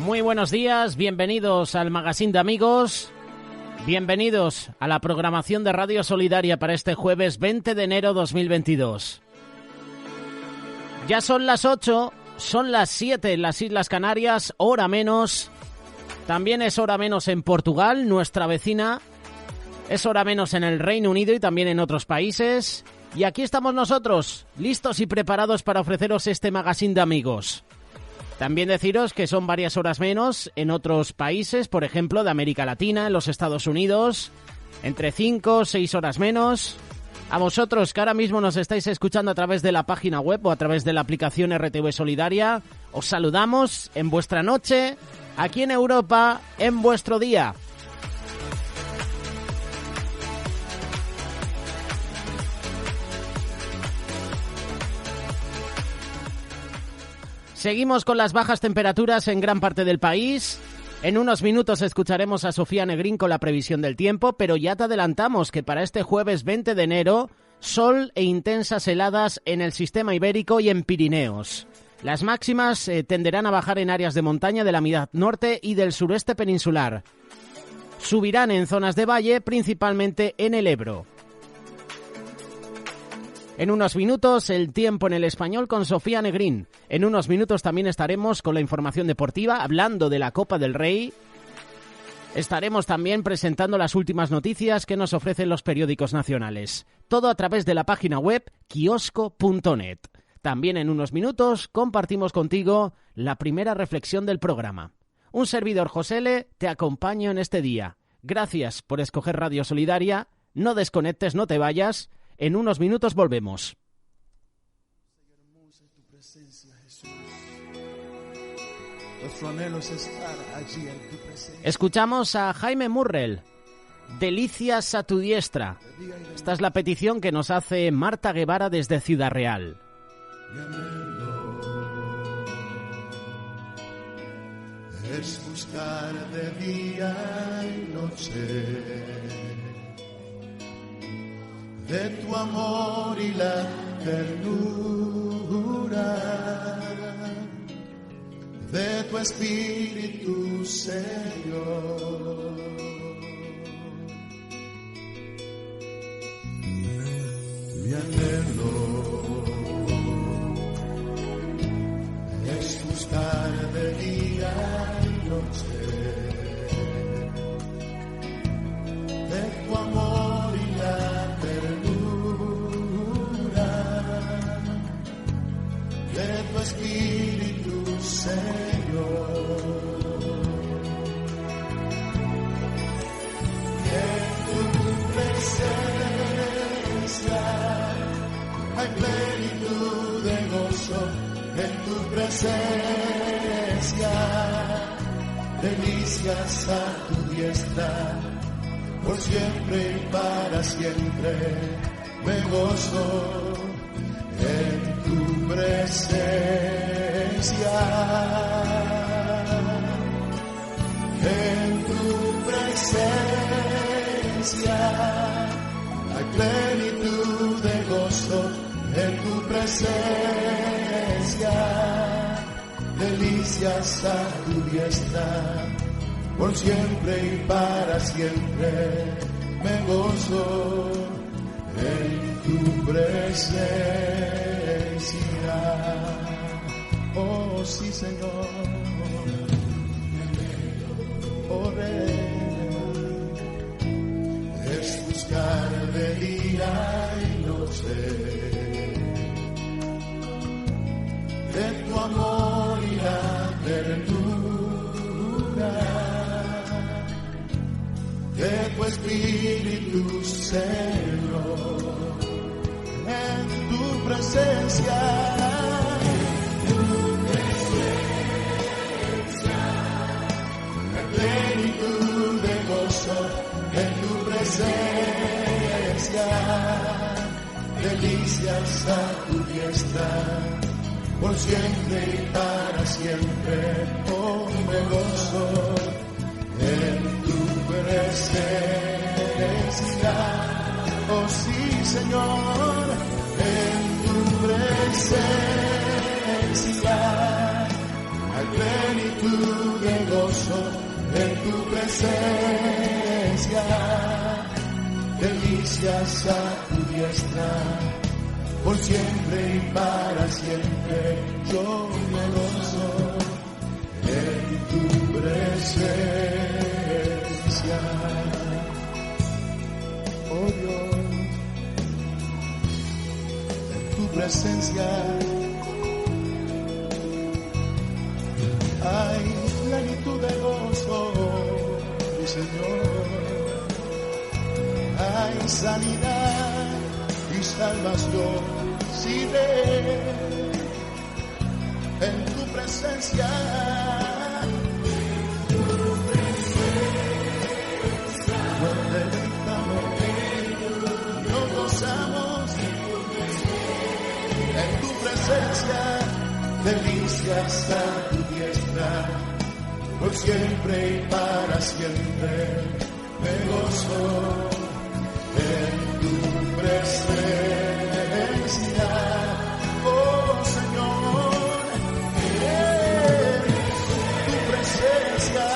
Muy buenos días, bienvenidos al Magazine de Amigos, bienvenidos a la programación de Radio Solidaria para este jueves 20 de enero 2022. Ya son las 8, son las 7 en las Islas Canarias, hora menos. También es hora menos en Portugal, nuestra vecina. Es hora menos en el Reino Unido y también en otros países. Y aquí estamos nosotros, listos y preparados para ofreceros este Magazine de Amigos. También deciros que son varias horas menos en otros países, por ejemplo, de América Latina, en los Estados Unidos, entre 5 o 6 horas menos. A vosotros que ahora mismo nos estáis escuchando a través de la página web o a través de la aplicación RTV Solidaria, os saludamos en vuestra noche, aquí en Europa, en vuestro día. Seguimos con las bajas temperaturas en gran parte del país. En unos minutos escucharemos a Sofía Negrín con la previsión del tiempo, pero ya te adelantamos que para este jueves 20 de enero, sol e intensas heladas en el sistema ibérico y en Pirineos. Las máximas tenderán a bajar en áreas de montaña de la mitad norte y del sureste peninsular. Subirán en zonas de valle, principalmente en el Ebro. En unos minutos, el tiempo en el español con Sofía Negrín. En unos minutos también estaremos con la información deportiva, hablando de la Copa del Rey. Estaremos también presentando las últimas noticias que nos ofrecen los periódicos nacionales. Todo a través de la página web kiosco.net. También en unos minutos compartimos contigo la primera reflexión del programa. Un servidor, José L., te acompaño en este día. Gracias por escoger Radio Solidaria. No desconectes, no te vayas. En unos minutos volvemos. Escuchamos a Jaime Murrell, Delicias a tu diestra. Esta es la petición que nos hace Marta Guevara desde Ciudad Real. Es buscar de día y noche de tu amor y la ternura de tu espíritu, Señor. Mi anhelo es buscar de día y noche de tu amor y la de tu espíritu, Señor. En tu presencia hay plenitud de gozo, en tu presencia delicias a tu diestra, por siempre y para siempre me gozo. En tu presencia, en tu presencia hay plenitud de gozo, en tu presencia delicias a tu diestra, por siempre y para siempre me gozo. En tu presencia, oh sí, Señor, oh Rey, es buscar de día y noche de tu amor y la ternura de tu espíritu, Señor. En tu presencia, plenitud de gozo, en tu presencia, delicias a tu diestra, por siempre y para siempre, oh me gozo, en tu presencia, oh sí, Señor, en tu presencia hay plenitud de gozo en tu presencia, delicias a tu diestra, por siempre y para siempre yo me gozo en tu presencia. Oh Dios, en tu presencia hay plenitud de gozo, mi Señor. Hay sanidad y salvación, si en tu presencia. Donde gritamos, nos gozamos en tu presencia, delicias a tu diestra, por siempre y para siempre me gozo en tu presencia, oh Señor, en tu presencia,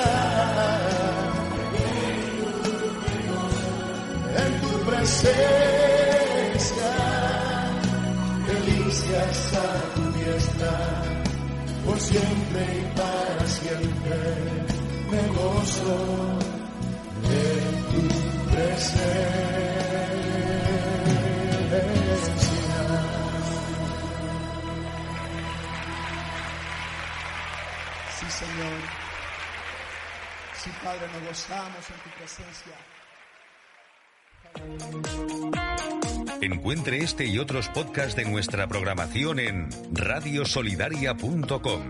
en tu presencia, delicias a tu diestra, por siempre y para siempre me gozo en tu presencia. Sí, Señor. Sí, Padre, nos gozamos en tu presencia. Encuentre este y otros podcasts de nuestra programación en radiosolidaria.com.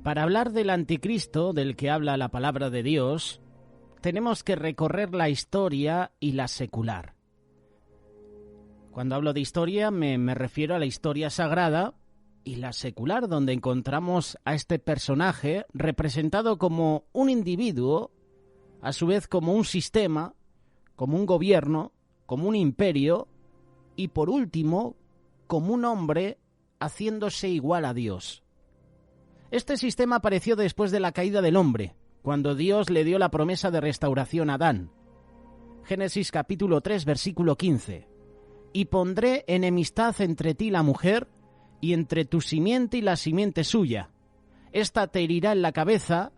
Para hablar del anticristo, del que habla la palabra de Dios, tenemos que recorrer la historia y la secular. Cuando hablo de historia me refiero a la historia sagrada y la secular, donde encontramos a este personaje representado como un individuo, a su vez como un sistema, como un gobierno, como un imperio y por último como un hombre haciéndose igual a Dios. Este sistema apareció después de la caída del hombre, cuando Dios le dio la promesa de restauración a Adán. Génesis capítulo 3, versículo 15. Y pondré enemistad entre ti y la mujer, y entre tu simiente y la simiente suya. Esta te herirá en la cabeza,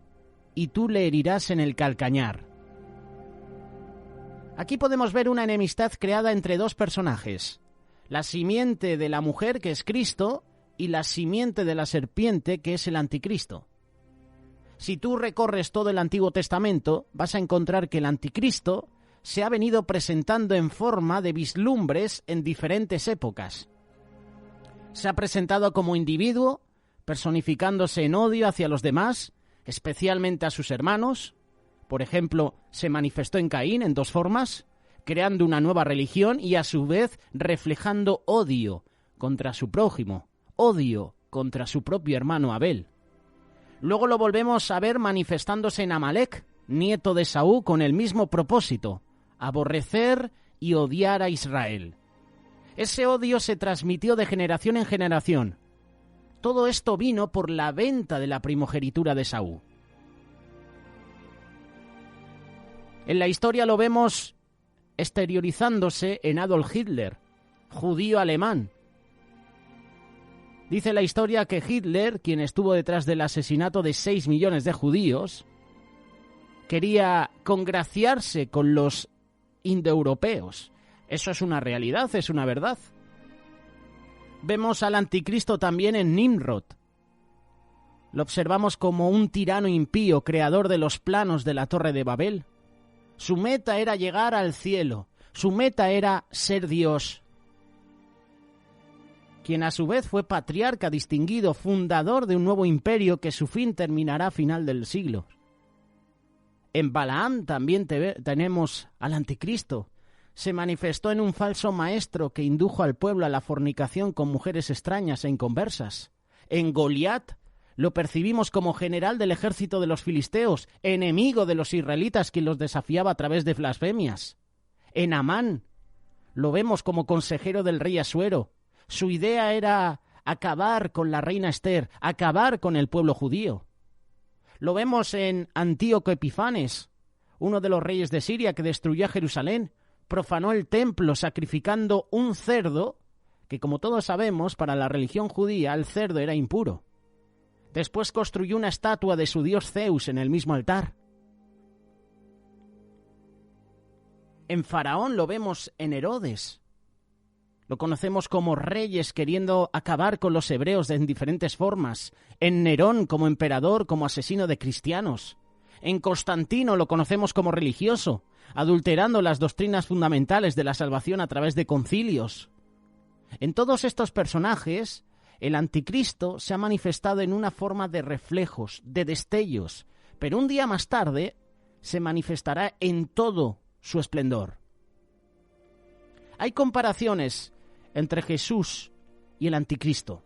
y tú le herirás en el calcañar. Aquí podemos ver una enemistad creada entre dos personajes. La simiente de la mujer, que es Cristo, y la simiente de la serpiente, que es el anticristo. Si tú recorres todo el Antiguo Testamento, vas a encontrar que el anticristo se ha venido presentando en forma de vislumbres en diferentes épocas. Se ha presentado como individuo, personificándose en odio hacia los demás, especialmente a sus hermanos. Por ejemplo, se manifestó en Caín en dos formas, creando una nueva religión y a su vez reflejando odio contra su prójimo, odio contra su propio hermano Abel. Luego lo volvemos a ver manifestándose en Amalek, nieto de Esaú, con el mismo propósito, aborrecer y odiar a Israel. Ese odio se transmitió de generación en generación. Todo esto vino por la venta de la primogenitura de Esaú. En la historia lo vemos exteriorizándose en Adolf Hitler, judío alemán. Dice la historia que Hitler, quien estuvo detrás del asesinato de 6 millones de judíos, quería congraciarse con los indoeuropeos, Eso es una realidad, es una verdad. Vemos al anticristo también en Nimrod. Lo observamos como un tirano impío, creador de los planos de la Torre de Babel. Su meta era llegar al cielo, su meta era ser Dios, quien a su vez fue patriarca distinguido, fundador de un nuevo imperio que su fin terminará a final del siglo. En Balaam también tenemos al anticristo. Se manifestó en un falso maestro que indujo al pueblo a la fornicación con mujeres extrañas e inconversas. En Goliat lo percibimos como general del ejército de los filisteos, enemigo de los israelitas quien los desafiaba a través de blasfemias. En Amán lo vemos como consejero del rey Asuero. Su idea era acabar con la reina Esther, acabar con el pueblo judío. Lo vemos en Antíoco Epifanes, uno de los reyes de Siria que destruyó a Jerusalén, profanó el templo sacrificando un cerdo, que como todos sabemos, para la religión judía el cerdo era impuro. Después construyó una estatua de su dios Zeus en el mismo altar. En Faraón lo vemos en Herodes. Lo conocemos como reyes queriendo acabar con los hebreos en diferentes formas. En Nerón como emperador, como asesino de cristianos. En Constantino lo conocemos como religioso, adulterando las doctrinas fundamentales de la salvación a través de concilios. En todos estos personajes, el anticristo se ha manifestado en una forma de reflejos, de destellos, pero un día más tarde se manifestará en todo su esplendor. Hay comparaciones entre Jesús y el anticristo.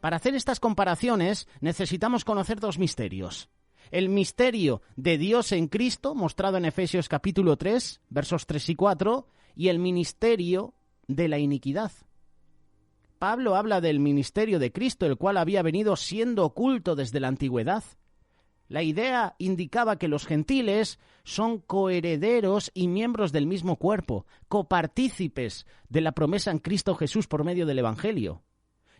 Para hacer estas comparaciones necesitamos conocer dos misterios. El misterio de Dios en Cristo, mostrado en Efesios capítulo 3, versos 3 y 4, y el ministerio de la iniquidad. Pablo habla del ministerio de Cristo, el cual había venido siendo oculto desde la antigüedad. La idea indicaba que los gentiles son coherederos y miembros del mismo cuerpo, copartícipes de la promesa en Cristo Jesús por medio del Evangelio.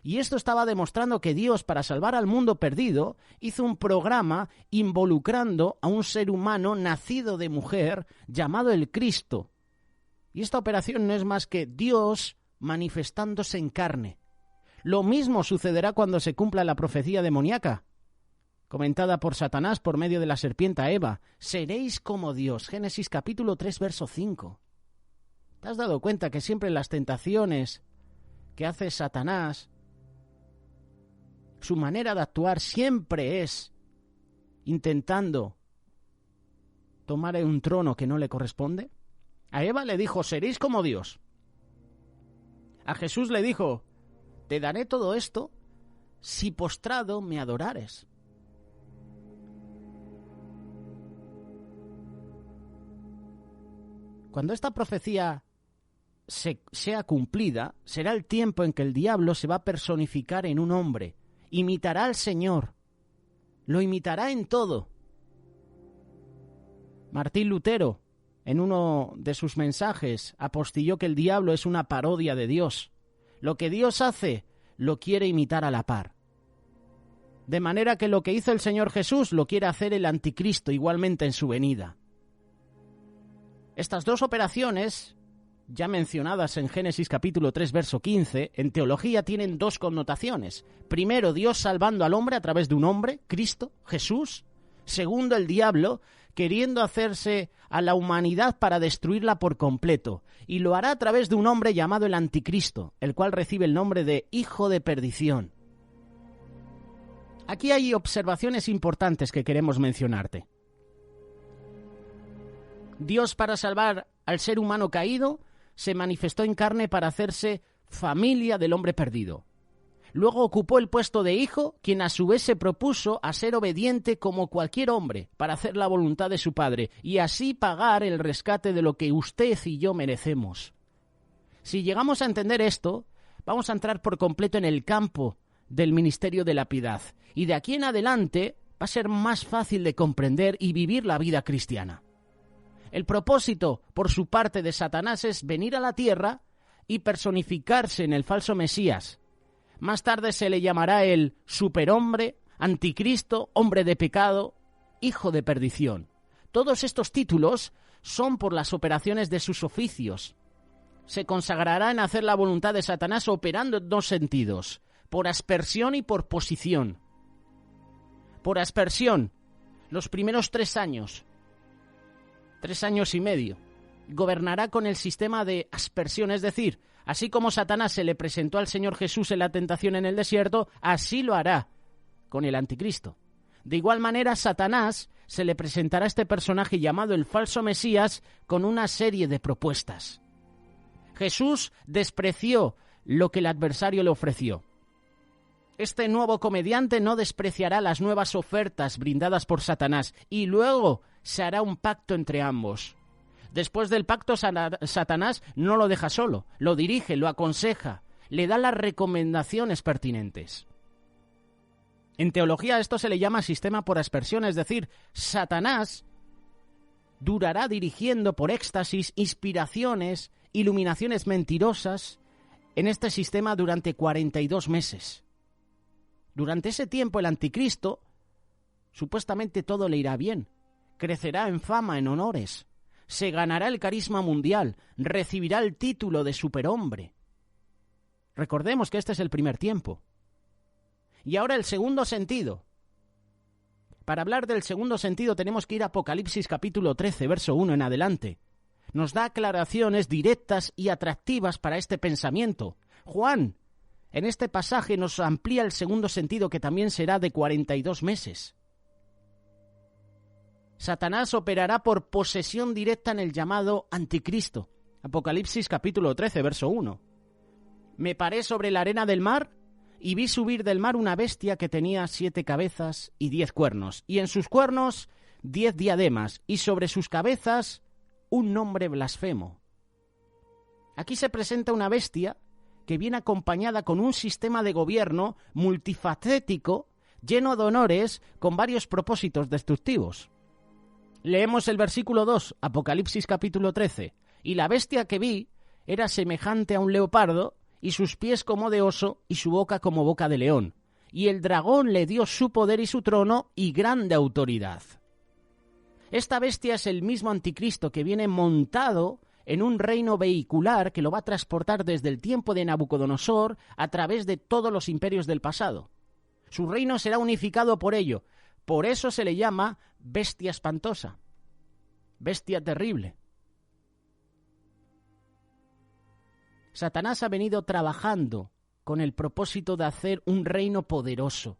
Y esto estaba demostrando que Dios, para salvar al mundo perdido, hizo un programa involucrando a un ser humano nacido de mujer llamado el Cristo. Y esta operación no es más que Dios manifestándose en carne. Lo mismo sucederá cuando se cumpla la profecía demoníaca, comentada por Satanás por medio de la serpiente a Eva. Seréis como Dios. Génesis capítulo 3, verso 5. ¿Te has dado cuenta que siempre las tentaciones que hace Satanás, su manera de actuar siempre es intentando tomar un trono que no le corresponde? A Eva le dijo, seréis como Dios. A Jesús le dijo, te daré todo esto si postrado me adorares. Cuando esta profecía sea cumplida, será el tiempo en que el diablo se va a personificar en un hombre, imitará al Señor, lo imitará en todo. Martín Lutero, en uno de sus mensajes, apostilló que el diablo es una parodia de Dios. Lo que Dios hace, lo quiere imitar a la par. De manera que lo que hizo el Señor Jesús lo quiere hacer el anticristo igualmente en su venida. Estas dos operaciones, ya mencionadas en Génesis capítulo 3, verso 15, en teología tienen dos connotaciones. Primero, Dios salvando al hombre a través de un hombre, Cristo, Jesús. Segundo, el diablo queriendo hacerse a la humanidad para destruirla por completo. Y lo hará a través de un hombre llamado el anticristo, el cual recibe el nombre de hijo de perdición. Aquí hay observaciones importantes que queremos mencionarte. Dios, para salvar al ser humano caído, se manifestó en carne para hacerse familia del hombre perdido. Luego ocupó el puesto de hijo, quien a su vez se propuso a ser obediente como cualquier hombre para hacer la voluntad de su padre y así pagar el rescate de lo que usted y yo merecemos. Si llegamos a entender esto, vamos a entrar por completo en el campo del ministerio de la piedad y de aquí en adelante va a ser más fácil de comprender y vivir la vida cristiana. El propósito, por su parte, de Satanás es venir a la tierra y personificarse en el falso Mesías. Más tarde se le llamará el superhombre, anticristo, hombre de pecado, hijo de perdición. Todos estos títulos son por las operaciones de sus oficios. se consagrará en hacer la voluntad de Satanás operando en dos sentidos, por aspersión y por posición. Por aspersión, los primeros 3 años, 3 años y medio, gobernará con el sistema de aspersión, es decir, así como Satanás se le presentó al Señor Jesús en la tentación en el desierto, así lo hará con el anticristo. De igual manera, Satanás se le presentará a este personaje llamado el falso Mesías con una serie de propuestas. Jesús despreció lo que el adversario le ofreció. Este nuevo comediante no despreciará las nuevas ofertas brindadas por Satanás y luego se hará un pacto entre ambos. Después del pacto, Satanás no lo deja solo, lo dirige, lo aconseja, le da las recomendaciones pertinentes. En teología esto se le llama sistema por aspersión, es decir, Satanás durará dirigiendo por éxtasis, inspiraciones, iluminaciones mentirosas en este sistema durante 42 meses. Durante ese tiempo el anticristo, supuestamente todo le irá bien, crecerá en fama, en honores, se ganará el carisma mundial, recibirá el título de superhombre. Recordemos que este es el primer tiempo. Y ahora el segundo sentido. Para hablar del segundo sentido tenemos que ir a Apocalipsis capítulo 13, verso 1 en adelante. Nos da aclaraciones directas y atractivas para este pensamiento. Juan, en este pasaje nos amplía el segundo sentido, que también será de 42 meses. Satanás operará por posesión directa en el llamado anticristo. Apocalipsis capítulo 13, verso 1. Me paré sobre la arena del mar y vi subir del mar una bestia que tenía 7 cabezas y 10 cuernos, y en sus cuernos 10 diademas, y sobre sus cabezas un nombre blasfemo. Aquí se presenta una bestia que viene acompañada con un sistema de gobierno multifacético, lleno de honores, con varios propósitos destructivos. Leemos el versículo 2, Apocalipsis capítulo 13. Y la bestia que vi era semejante a un leopardo, y sus pies como de oso, y su boca como boca de león. Y el dragón le dio su poder y su trono y grande autoridad. Esta bestia es el mismo anticristo que viene montado en un reino vehicular que lo va a transportar desde el tiempo de Nabucodonosor a través de todos los imperios del pasado. Su reino será unificado por ello. Por eso se le llama bestia espantosa, bestia terrible. Satanás ha venido trabajando con el propósito de hacer un reino poderoso.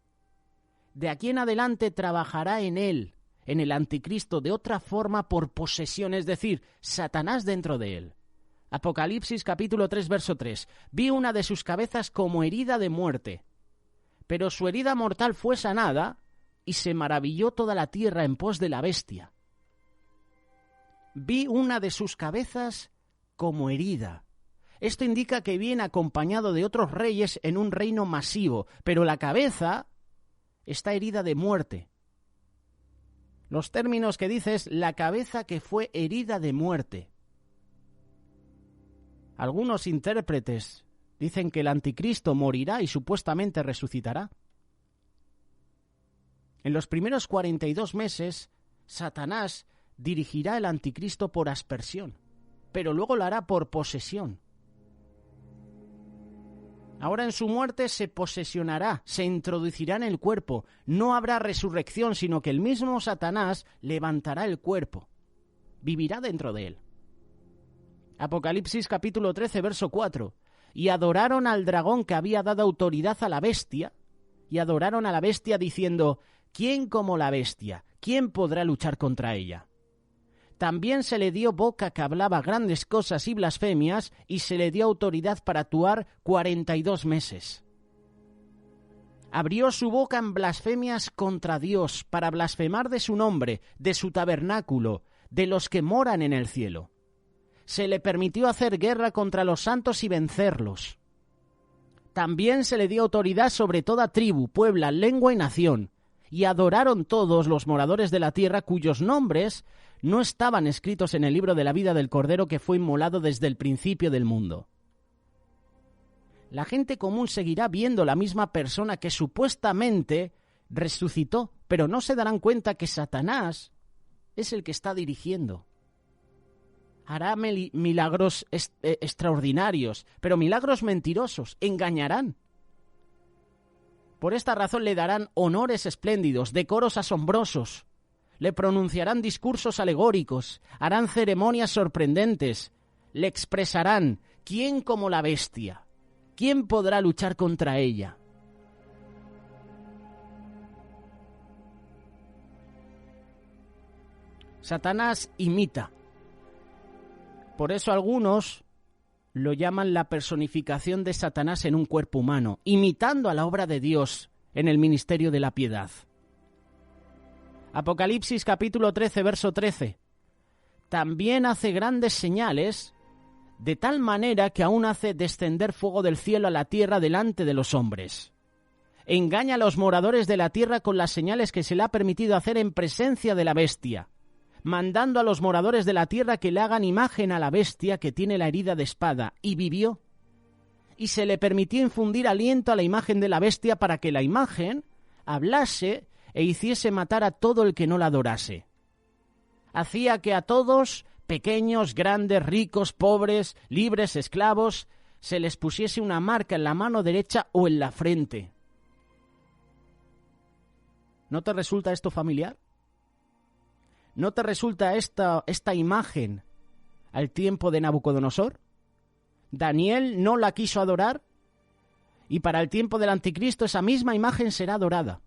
De aquí en adelante trabajará en él, en el anticristo, de otra forma por posesión, es decir, Satanás dentro de él. Apocalipsis capítulo 3, verso 3. Vi una de sus cabezas como herida de muerte, pero su herida mortal fue sanada, y se maravilló toda la tierra en pos de la bestia. Vi una de sus cabezas como herida. Esto indica que viene acompañado de otros reyes en un reino masivo, pero la cabeza está herida de muerte. Los términos que dice es la cabeza que fue herida de muerte. Algunos intérpretes dicen que el anticristo morirá y supuestamente resucitará. En los primeros 42 meses, Satanás dirigirá el anticristo por aspersión, pero luego lo hará por posesión. Ahora en su muerte se posesionará, se introducirá en el cuerpo. No habrá resurrección, sino que el mismo Satanás levantará el cuerpo. Vivirá dentro de él. Apocalipsis capítulo 13, verso 4. Y adoraron al dragón que había dado autoridad a la bestia, y adoraron a la bestia diciendo: ¿quién como la bestia? ¿Quién podrá luchar contra ella? También se le dio boca que hablaba grandes cosas y blasfemias, y se le dio autoridad para actuar 42 meses. Abrió su boca en blasfemias contra Dios, para blasfemar de su nombre, de su tabernáculo, de los que moran en el cielo. Se le permitió hacer guerra contra los santos y vencerlos. También se le dio autoridad sobre toda tribu, pueblo, lengua y nación, y adoraron todos los moradores de la tierra cuyos nombres no estaban escritos en el libro de la vida del Cordero que fue inmolado desde el principio del mundo. La gente común seguirá viendo la misma persona que supuestamente resucitó, pero no se darán cuenta que Satanás es el que está dirigiendo. hará milagros extraordinarios, pero milagros mentirosos, engañarán. Por esta razón le darán honores espléndidos, decoros asombrosos, le pronunciarán discursos alegóricos, harán ceremonias sorprendentes, le expresarán: ¿quién como la bestia? ¿Quién podrá luchar contra ella? Satanás imita. Por eso algunos lo llaman la personificación de Satanás en un cuerpo humano, imitando a la obra de Dios en el ministerio de la piedad. Apocalipsis capítulo 13, verso 13. También hace grandes señales, de tal manera que aún hace descender fuego del cielo a la tierra delante de los hombres. Engaña a los moradores de la tierra con las señales que se le ha permitido hacer en presencia de la bestia, mandando a los moradores de la tierra que le hagan imagen a la bestia que tiene la herida de espada, y vivió. Y se le permitió infundir aliento a la imagen de la bestia para que la imagen hablase e hiciese matar a todo el que no la adorase. Hacía que a todos, pequeños, grandes, ricos, pobres, libres, esclavos, se les pusiese una marca en la mano derecha o en la frente. ¿No te resulta esto familiar? ¿No te resulta esta imagen al tiempo de Nabucodonosor? Daniel no la quiso adorar y para el tiempo del anticristo esa misma imagen será adorada.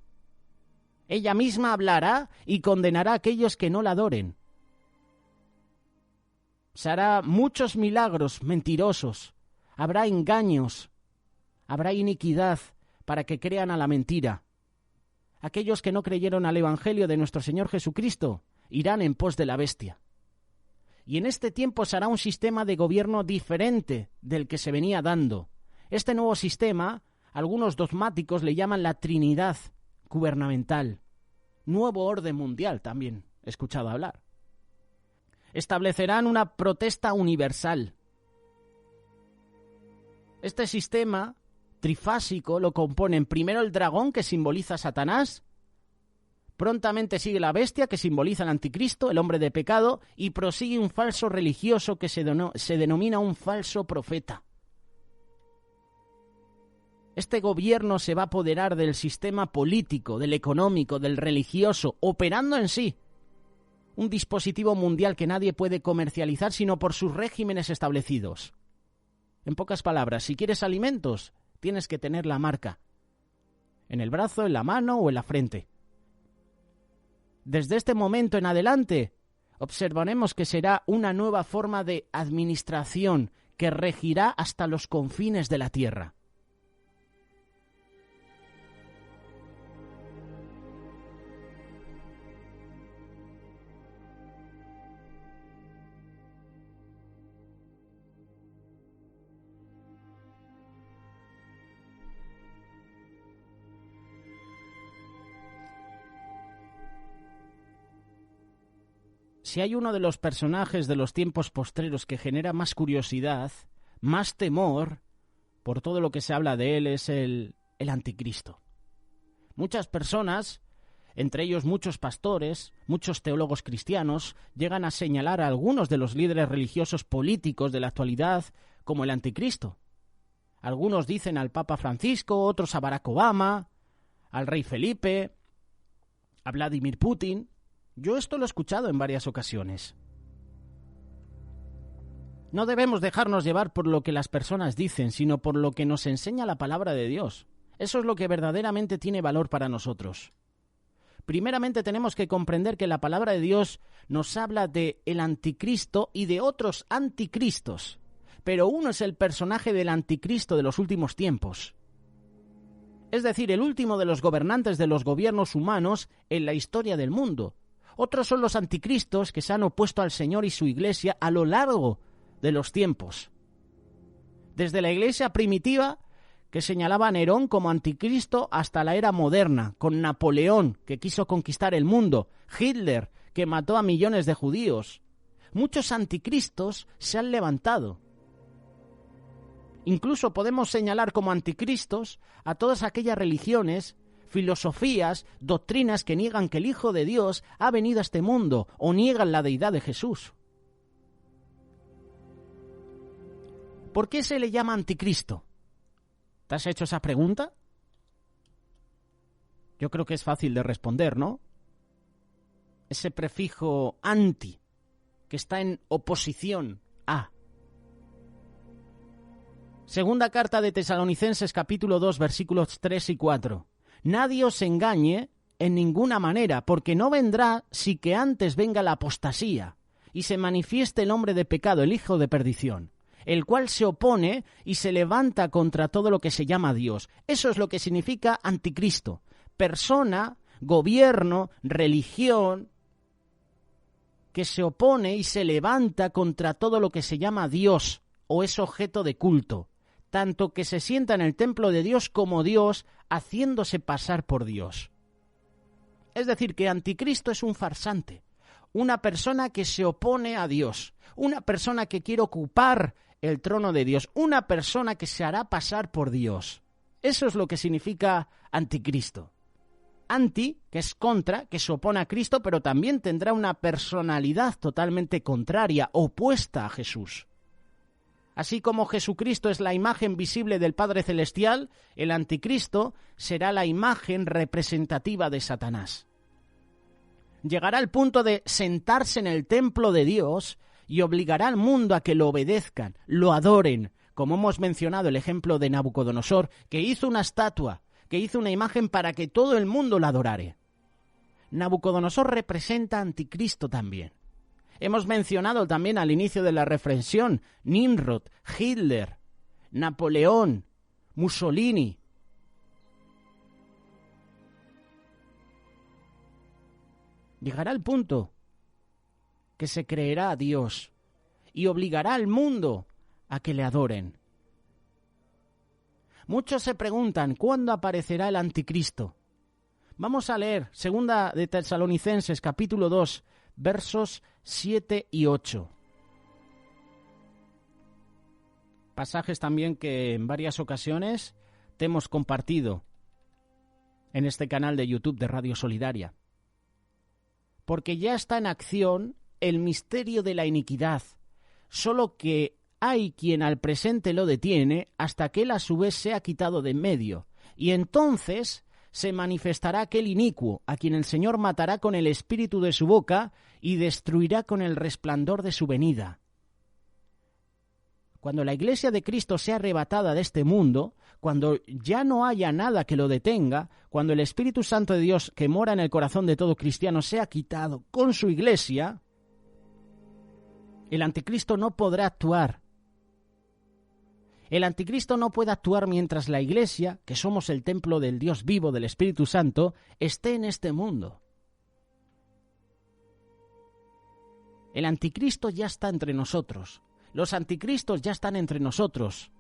Ella misma hablará y condenará a aquellos que no la adoren. Se hará muchos milagros mentirosos, habrá engaños, habrá iniquidad para que crean a la mentira. Aquellos que no creyeron al Evangelio de nuestro Señor Jesucristo irán en pos de la bestia. Y en este tiempo se hará un sistema de gobierno diferente del que se venía dando. Este nuevo sistema, algunos dogmáticos le llaman la Trinidad gubernamental. Nuevo orden mundial también he escuchado hablar. Establecerán una protesta universal. Este sistema trifásico lo componen primero el dragón, que simboliza a Satanás, prontamente sigue la bestia, que simboliza al anticristo, el hombre de pecado, y prosigue un falso religioso que se denomina un falso profeta. Este gobierno se va a apoderar del sistema político, del económico, del religioso, operando en sí un dispositivo mundial que nadie puede comercializar sino por sus regímenes establecidos. En pocas palabras, si quieres alimentos, tienes que tener la marca en el brazo, en la mano o en la frente. Desde este momento en adelante, observaremos que será una nueva forma de administración que regirá hasta los confines de la tierra. Si hay uno de los personajes de los tiempos postreros que genera más curiosidad, más temor, por todo lo que se habla de él, es el anticristo. Muchas personas, entre ellos muchos pastores, muchos teólogos cristianos, llegan a señalar a algunos de los líderes religiosos políticos de la actualidad como el anticristo. Algunos dicen al Papa Francisco, otros a Barack Obama, al rey Felipe, a Vladimir Putin. Yo esto lo he escuchado en varias ocasiones. No debemos dejarnos llevar por lo que las personas dicen, sino por lo que nos enseña la palabra de Dios. Eso es lo que verdaderamente tiene valor para nosotros. Primeramente tenemos que comprender que la palabra de Dios nos habla de el anticristo y de otros anticristos, pero uno es el personaje del anticristo de los últimos tiempos. Es decir, el último de los gobernantes de los gobiernos humanos en la historia del mundo. Otros son los anticristos que se han opuesto al Señor y su iglesia a lo largo de los tiempos. Desde la iglesia primitiva, que señalaba a Nerón como anticristo, hasta la era moderna, con Napoleón, que quiso conquistar el mundo, Hitler, que mató a millones de judíos. Muchos anticristos se han levantado. Incluso podemos señalar como anticristos a todas aquellas religiones, filosofías, doctrinas que niegan que el Hijo de Dios ha venido a este mundo o niegan la deidad de Jesús. ¿Por qué se le llama anticristo? ¿Te has hecho esa pregunta? Yo creo que es fácil de responder, ¿no? Ese prefijo anti, que está en oposición a. Segunda carta de Tesalonicenses, capítulo 2, versículos 3 y 4. Nadie os engañe en ninguna manera, porque no vendrá si que antes venga la apostasía, y se manifieste el hombre de pecado, el hijo de perdición, el cual se opone y se levanta contra todo lo que se llama Dios. Eso es lo que significa anticristo. Persona, gobierno, religión, que se opone y se levanta contra todo lo que se llama Dios o es objeto de culto, tanto que se sienta en el templo de Dios como Dios, haciéndose pasar por Dios. Es decir, que anticristo es un farsante, una persona que se opone a Dios, una persona que quiere ocupar el trono de Dios, una persona que se hará pasar por Dios. Eso es lo que significa anticristo. Anti, que es contra, que se opone a Cristo, pero también tendrá una personalidad totalmente contraria, opuesta a Jesús. Así como Jesucristo es la imagen visible del Padre Celestial, el anticristo será la imagen representativa de Satanás. Llegará al punto de sentarse en el templo de Dios y obligará al mundo a que lo obedezcan, lo adoren, como hemos mencionado el ejemplo de Nabucodonosor, que hizo una estatua, que hizo una imagen para que todo el mundo la adorare. Nabucodonosor representa a anticristo también. Hemos mencionado también al inicio de la reflexión Nimrod, Hitler, Napoleón, Mussolini. Llegará el punto que se creerá a Dios y obligará al mundo a que le adoren. Muchos se preguntan, ¿cuándo aparecerá el anticristo? Vamos a leer 2 de Tesalonicenses, capítulo 2, versos 7 y 8. Pasajes también que en varias ocasiones te hemos compartido en este canal de YouTube de Radio Solidaria. Porque ya está en acción el misterio de la iniquidad, solo que hay quien al presente lo detiene hasta que él a su vez sea quitado de en medio, y entonces se manifestará aquel inicuo, a quien el Señor matará con el espíritu de su boca y destruirá con el resplandor de su venida. Cuando la Iglesia de Cristo sea arrebatada de este mundo, cuando ya no haya nada que lo detenga, cuando el Espíritu Santo de Dios que mora en el corazón de todo cristiano sea quitado con su Iglesia, el anticristo no podrá actuar. El anticristo no puede actuar mientras la Iglesia, que somos el templo del Dios vivo, del Espíritu Santo, esté en este mundo. El anticristo ya está entre nosotros. Los anticristos ya están entre nosotros.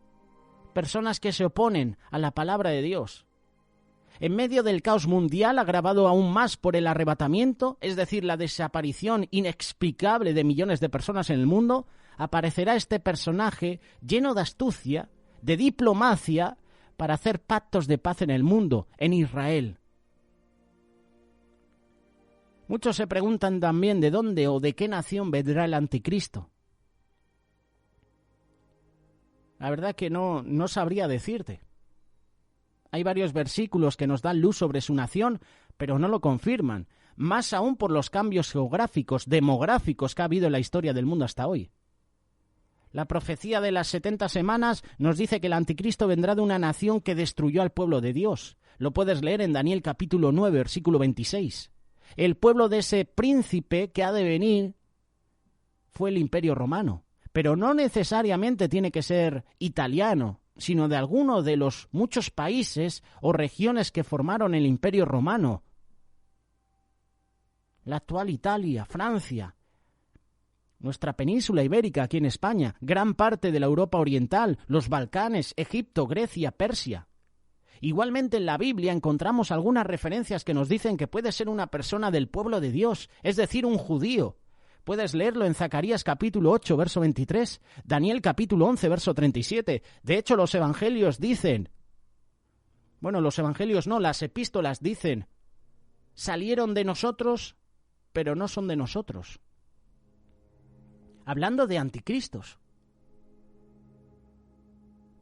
Personas que se oponen a la palabra de Dios. En medio del caos mundial, agravado aún más por el arrebatamiento, es decir, la desaparición inexplicable de millones de personas en el mundo, aparecerá este personaje lleno de astucia, de diplomacia, para hacer pactos de paz en el mundo, en Israel. Muchos se preguntan también de dónde o de qué nación vendrá el anticristo. La verdad que no sabría decirte. Hay varios versículos que nos dan luz sobre su nación, pero no lo confirman, más aún por los cambios geográficos, demográficos que ha habido en la historia del mundo hasta hoy. La profecía de las 70 semanas nos dice que el anticristo vendrá de una nación que destruyó al pueblo de Dios. Lo puedes leer en Daniel capítulo 9, versículo 26. El pueblo de ese príncipe que ha de venir fue el Imperio Romano, pero no necesariamente tiene que ser italiano, sino de alguno de los muchos países o regiones que formaron el Imperio Romano. La actual Italia, Francia, nuestra península ibérica aquí en España, gran parte de la Europa oriental, los Balcanes, Egipto, Grecia, Persia. Igualmente en la Biblia encontramos algunas referencias que nos dicen que puede ser una persona del pueblo de Dios, es decir, un judío. Puedes leerlo en Zacarías capítulo 8, verso 23, Daniel capítulo 11, verso 37. De hecho, los evangelios dicen, los evangelios no, las epístolas dicen, salieron de nosotros, pero no son de nosotros. Hablando de anticristos.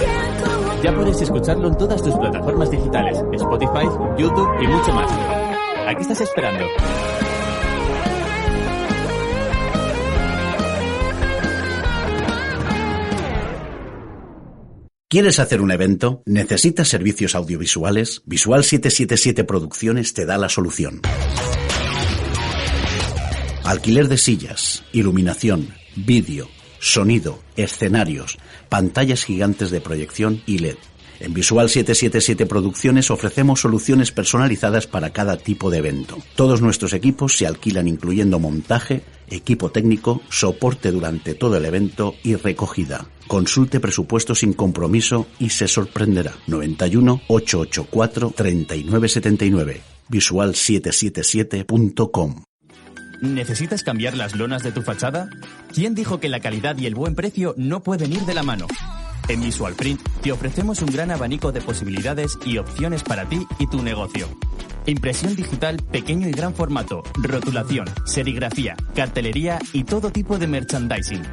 Can't go Ya puedes escucharlo en todas tus plataformas digitales, Spotify, YouTube y mucho más. ¿A qué estás esperando? ¿Quieres hacer un evento? ¿Necesitas servicios audiovisuales? Visual 777 Producciones te da la solución. Alquiler de sillas, iluminación, vídeo, sonido, escenarios, pantallas gigantes de proyección y LED. En Visual 777 Producciones ofrecemos soluciones personalizadas para cada tipo de evento. Todos nuestros equipos se alquilan incluyendo montaje, equipo técnico, soporte durante todo el evento y recogida. Consulte presupuesto sin compromiso y se sorprenderá. 91 884 3979. Visual777.com. ¿Necesitas cambiar las lonas de tu fachada? ¿Quién dijo que la calidad y el buen precio no pueden ir de la mano? En Visualprint te ofrecemos un gran abanico de posibilidades y opciones para ti y tu negocio. Impresión digital pequeño y gran formato, rotulación, serigrafía, cartelería y todo tipo de merchandising.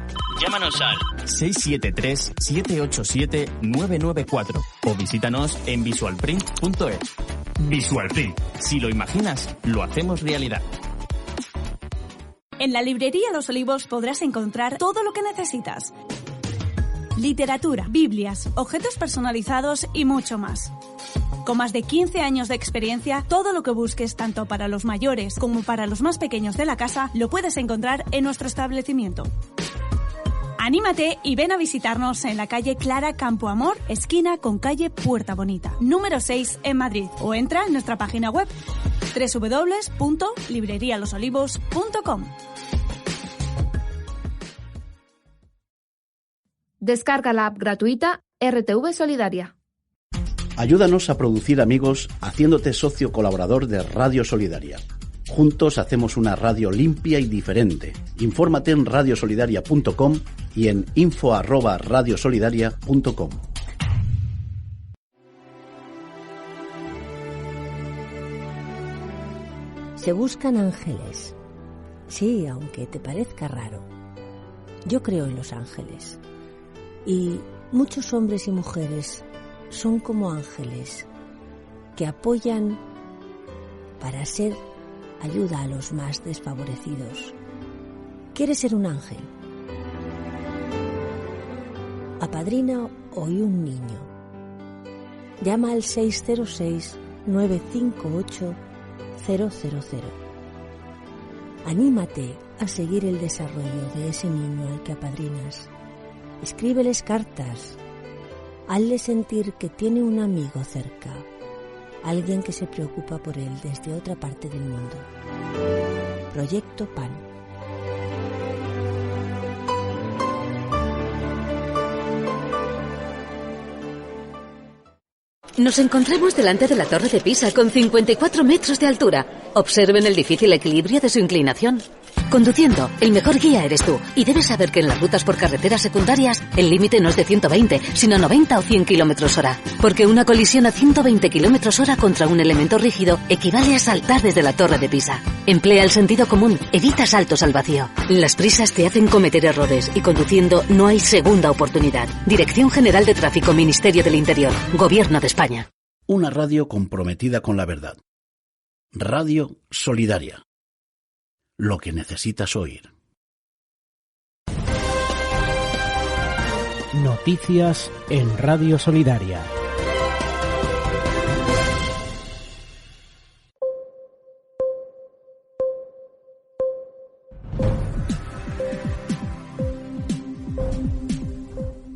Llámanos al 673-787-994 o visítanos en visualprint.es. Visualprint. Si lo imaginas, lo hacemos realidad. En la librería Los Olivos podrás encontrar todo lo que necesitas. Literatura, Biblias, objetos personalizados y mucho más. Con más de 15 años de experiencia, todo lo que busques tanto para los mayores como para los más pequeños de la casa lo puedes encontrar en nuestro establecimiento. Anímate y ven a visitarnos en la calle Clara Campoamor, esquina con calle Puerta Bonita, número 6 en Madrid, o entra en nuestra página web www.librerialosolivos.com. Descarga la app gratuita RTV Solidaria. Ayúdanos a producir amigos haciéndote socio colaborador de Radio Solidaria. Juntos hacemos una radio limpia y diferente. Infórmate en radiosolidaria.com y en info@radiosolidaria.com. Se buscan ángeles. Sí, aunque te parezca raro. Yo creo en los ángeles. Y muchos hombres y mujeres son como ángeles que apoyan para ser ayuda a los más desfavorecidos. ¿Quieres ser un ángel? Apadrina hoy un niño. Llama al 606-958-000. Anímate a seguir el desarrollo de ese niño al que apadrinas. Escríbeles cartas. Hazle sentir que tiene un amigo cerca, alguien que se preocupa por él desde otra parte del mundo. Proyecto PAN. Nos encontramos delante de la Torre de Pisa con 54 metros de altura. Observen el difícil equilibrio de su inclinación. Conduciendo, el mejor guía eres tú, y debes saber que en las rutas por carreteras secundarias el límite no es de 120, sino 90 o 100 km/h. Porque una colisión a 120 km/h contra un elemento rígido equivale a saltar desde la Torre de Pisa. Emplea el sentido común, evita saltos al vacío. Las prisas te hacen cometer errores y conduciendo no hay segunda oportunidad. Dirección General de Tráfico, Ministerio del Interior, Gobierno de España. Una radio comprometida con la verdad. Radio Solidaria. Lo que necesitas oír. Noticias en Radio Solidaria.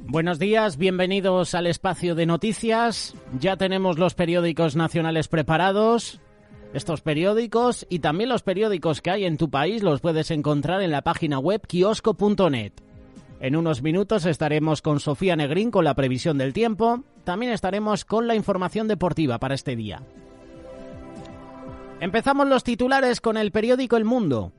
Buenos días, bienvenidos al espacio de noticias. Ya tenemos los periódicos nacionales preparados. Estos periódicos y también los periódicos que hay en tu país los puedes encontrar en la página web kiosco.net. En unos minutos estaremos con Sofía Negrín con la previsión del tiempo. También estaremos con la información deportiva para este día. Empezamos los titulares con el periódico El Mundo.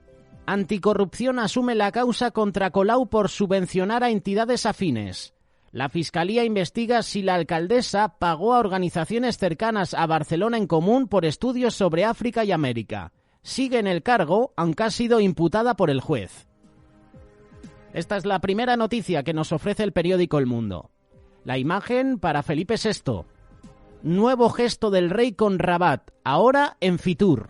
Anticorrupción asume la causa contra Colau por subvencionar a entidades afines. La Fiscalía investiga si la alcaldesa pagó a organizaciones cercanas a Barcelona en Común por estudios sobre África y América. Sigue en el cargo, aunque ha sido imputada por el juez. Esta es la primera noticia que nos ofrece el periódico El Mundo. La imagen para Felipe VI. Nuevo gesto del rey con Rabat, ahora en Fitur.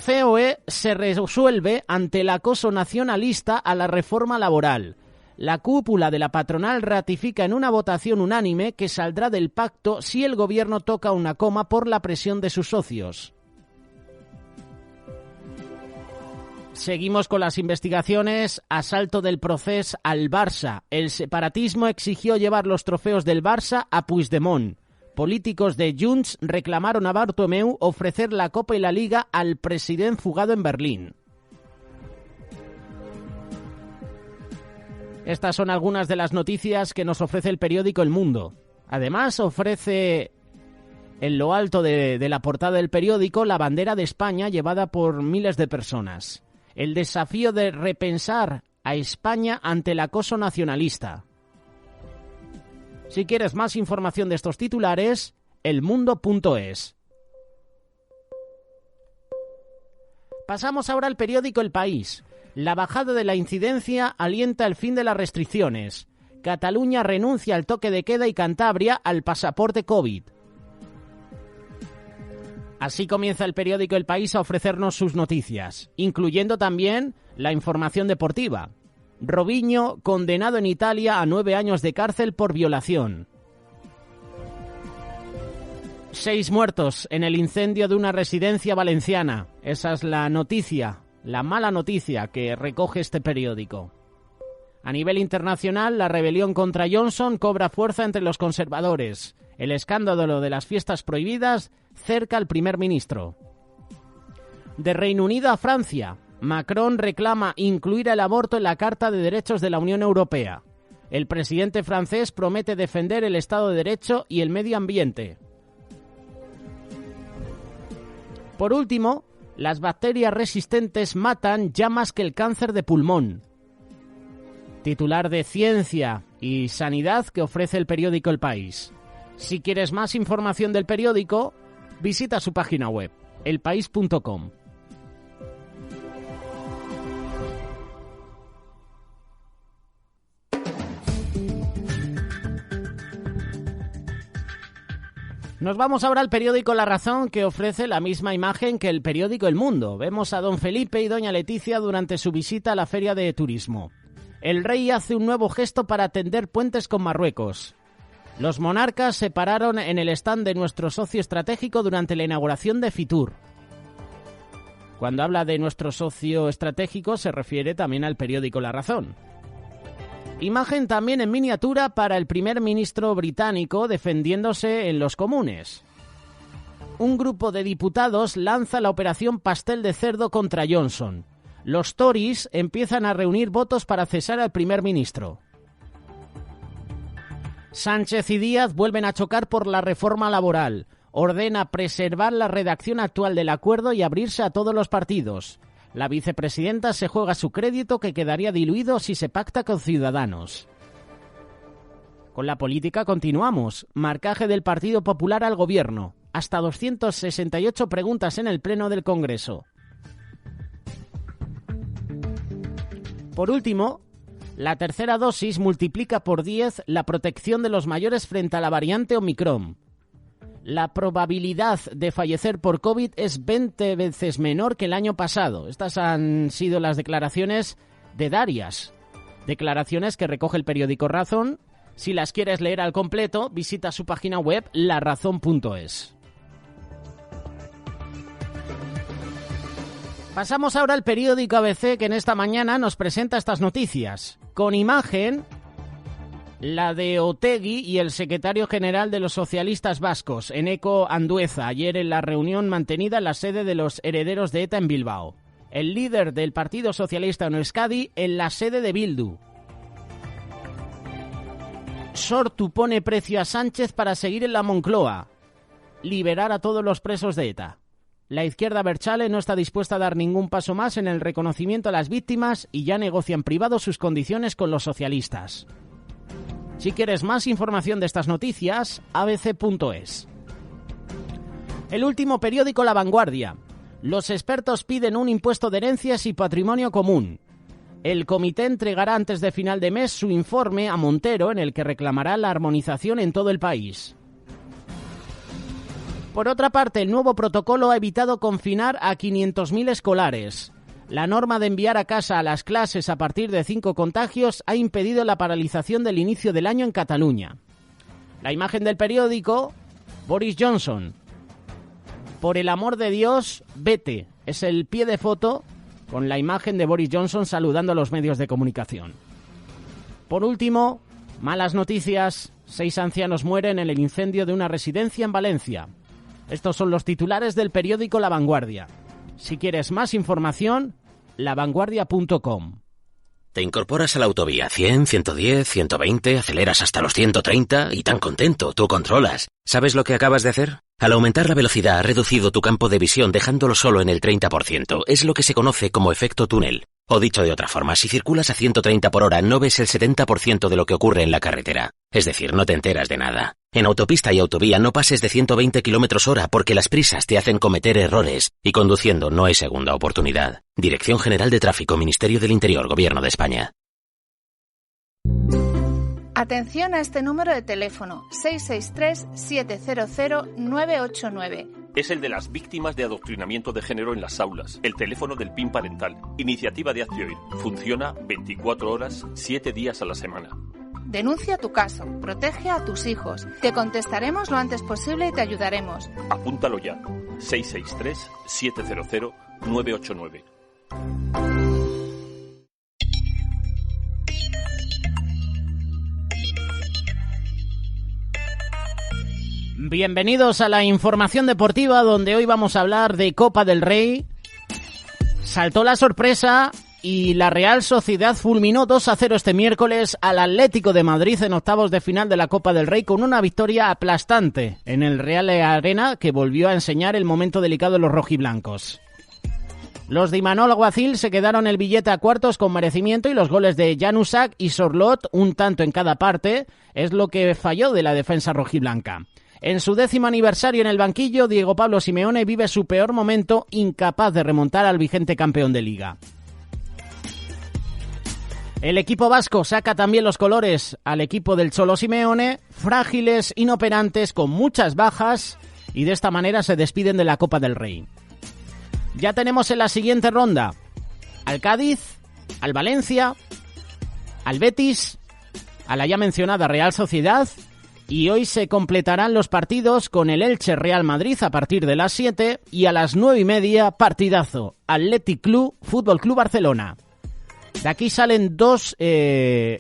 COE se resuelve ante el acoso nacionalista a la reforma laboral. La cúpula de la patronal ratifica en una votación unánime que saldrá del pacto si el gobierno toca una coma por la presión de sus socios. Seguimos con las investigaciones. Asalto del Procés al Barça. El separatismo exigió llevar los trofeos del Barça a Puigdemont. Políticos de Junts reclamaron a Bartomeu ofrecer la Copa y la Liga al presidente fugado en Berlín. Estas son algunas de las noticias que nos ofrece el periódico El Mundo. Además, ofrece en lo alto de la portada del periódico la bandera de España llevada por miles de personas. El desafío de repensar a España ante el acoso nacionalista. Si quieres más información de estos titulares, elmundo.es. Pasamos ahora al periódico El País. La bajada de la incidencia alienta el fin de las restricciones. Cataluña renuncia al toque de queda y Cantabria al pasaporte COVID. Así comienza el periódico El País a ofrecernos sus noticias, incluyendo también la información deportiva. Robinho, condenado en Italia a 9 años de cárcel por violación. 6 muertos en el incendio de una residencia valenciana. Esa es la noticia, la mala noticia que recoge este periódico. A nivel internacional, la rebelión contra Johnson cobra fuerza entre los conservadores. El escándalo de las fiestas prohibidas cerca al primer ministro. De Reino Unido a Francia, Macron reclama incluir el aborto en la Carta de Derechos de la Unión Europea. El presidente francés promete defender el Estado de Derecho y el medio ambiente. Por último, las bacterias resistentes matan ya más que el cáncer de pulmón. Titular de Ciencia y Sanidad que ofrece el periódico El País. Si quieres más información del periódico, visita su página web, elpaís.com. Nos vamos ahora al periódico La Razón, que ofrece la misma imagen que el periódico El Mundo. Vemos a don Felipe y doña Leticia durante su visita a la feria de turismo. El rey hace un nuevo gesto para tender puentes con Marruecos. Los monarcas se pararon en el stand de nuestro socio estratégico durante la inauguración de Fitur. Cuando habla de nuestro socio estratégico se refiere también al periódico La Razón. Imagen también en miniatura para el primer ministro británico defendiéndose en los comunes. Un grupo de diputados lanza la operación Pastel de Cerdo contra Johnson. Los Tories empiezan a reunir votos para cesar al primer ministro. Sánchez y Díaz vuelven a chocar por la reforma laboral. Ordena preservar la redacción actual del acuerdo y abrirse a todos los partidos. La vicepresidenta se juega su crédito que quedaría diluido si se pacta con Ciudadanos. Con la política continuamos. Marcaje del Partido Popular al Gobierno. Hasta 268 preguntas en el Pleno del Congreso. Por último, la tercera dosis multiplica por 10 la protección de los mayores frente a la variante Omicron. La probabilidad de fallecer por COVID es 20 veces menor que el año pasado. Estas han sido las declaraciones de Darias. Declaraciones que recoge el periódico Razón. Si las quieres leer al completo, visita su página web larazón.es. Pasamos ahora al periódico ABC, que en esta mañana nos presenta estas noticias. Con imagen, la de Otegi y el secretario general de los socialistas vascos, Eneko Andueza, ayer en la reunión mantenida en la sede de los herederos de ETA en Bilbao. El líder del Partido Socialista en Euskadi en la sede de Bildu. Sortu pone precio a Sánchez para seguir en la Moncloa. Liberar a todos los presos de ETA. La izquierda abertzale no está dispuesta a dar ningún paso más en el reconocimiento a las víctimas y ya negocia en privado sus condiciones con los socialistas. Si quieres más información de estas noticias, abc.es. El último periódico La Vanguardia. Los expertos piden un impuesto de herencias y patrimonio común. El comité entregará antes de final de mes su informe a Montero, en el que reclamará la armonización en todo el país. Por otra parte, el nuevo protocolo ha evitado confinar a 500.000 escolares. La norma de enviar a casa a las clases a partir de 5 contagios ha impedido la paralización del inicio del año en Cataluña. La imagen del periódico, Boris Johnson. Por el amor de Dios, vete. Es el pie de foto con la imagen de Boris Johnson saludando a los medios de comunicación. Por último, malas noticias. 6 ancianos mueren en el incendio de una residencia en Valencia. Estos son los titulares del periódico La Vanguardia. Si quieres más información, lavanguardia.com. Te incorporas a la autovía 100, 110, 120, aceleras hasta los 130 y tan contento, tú controlas. ¿Sabes lo que acabas de hacer? Al aumentar la velocidad has reducido tu campo de visión dejándolo solo en el 30%. Es lo que se conoce como efecto túnel. O dicho de otra forma, si circulas a 130 por hora no ves el 70% de lo que ocurre en la carretera. Es decir, no te enteras de nada. En autopista y autovía no pases de 120 km/h porque las prisas te hacen cometer errores y conduciendo no hay segunda oportunidad. Dirección General de Tráfico, Ministerio del Interior, Gobierno de España. Atención a este número de teléfono, 663-700-989. Es el de las víctimas de adoctrinamiento de género en las aulas, el teléfono del PIN parental. Iniciativa de Hazte Oír. Funciona 24 horas, 7 días a la semana. Denuncia tu caso, protege a tus hijos. Te contestaremos lo antes posible y te ayudaremos. Apúntalo ya, 663-700-989. Bienvenidos a la información deportiva, donde hoy vamos a hablar de Copa del Rey. Saltó la sorpresa y la Real Sociedad fulminó 2-0 este miércoles al Atlético de Madrid en octavos de final de la Copa del Rey con una victoria aplastante en el Real Arena, que volvió a enseñar el momento delicado de los rojiblancos. Los de Imanol Alguacil se quedaron el billete a cuartos con merecimiento y los goles de Januzaj y Sorlot, un tanto en cada parte, es lo que falló de la defensa rojiblanca. En su 10º aniversario en el banquillo, Diego Pablo Simeone vive su peor momento, incapaz de remontar al vigente campeón de Liga. El equipo vasco saca también los colores al equipo del Cholo Simeone, frágiles, inoperantes, con muchas bajas, y de esta manera se despiden de la Copa del Rey. Ya tenemos en la siguiente ronda al Cádiz, al Valencia, al Betis, a la ya mencionada Real Sociedad, y hoy se completarán los partidos con el Elche Real Madrid a partir de las 7 y a las 9:30 partidazo Athletic Club Fútbol Club Barcelona. De aquí salen 2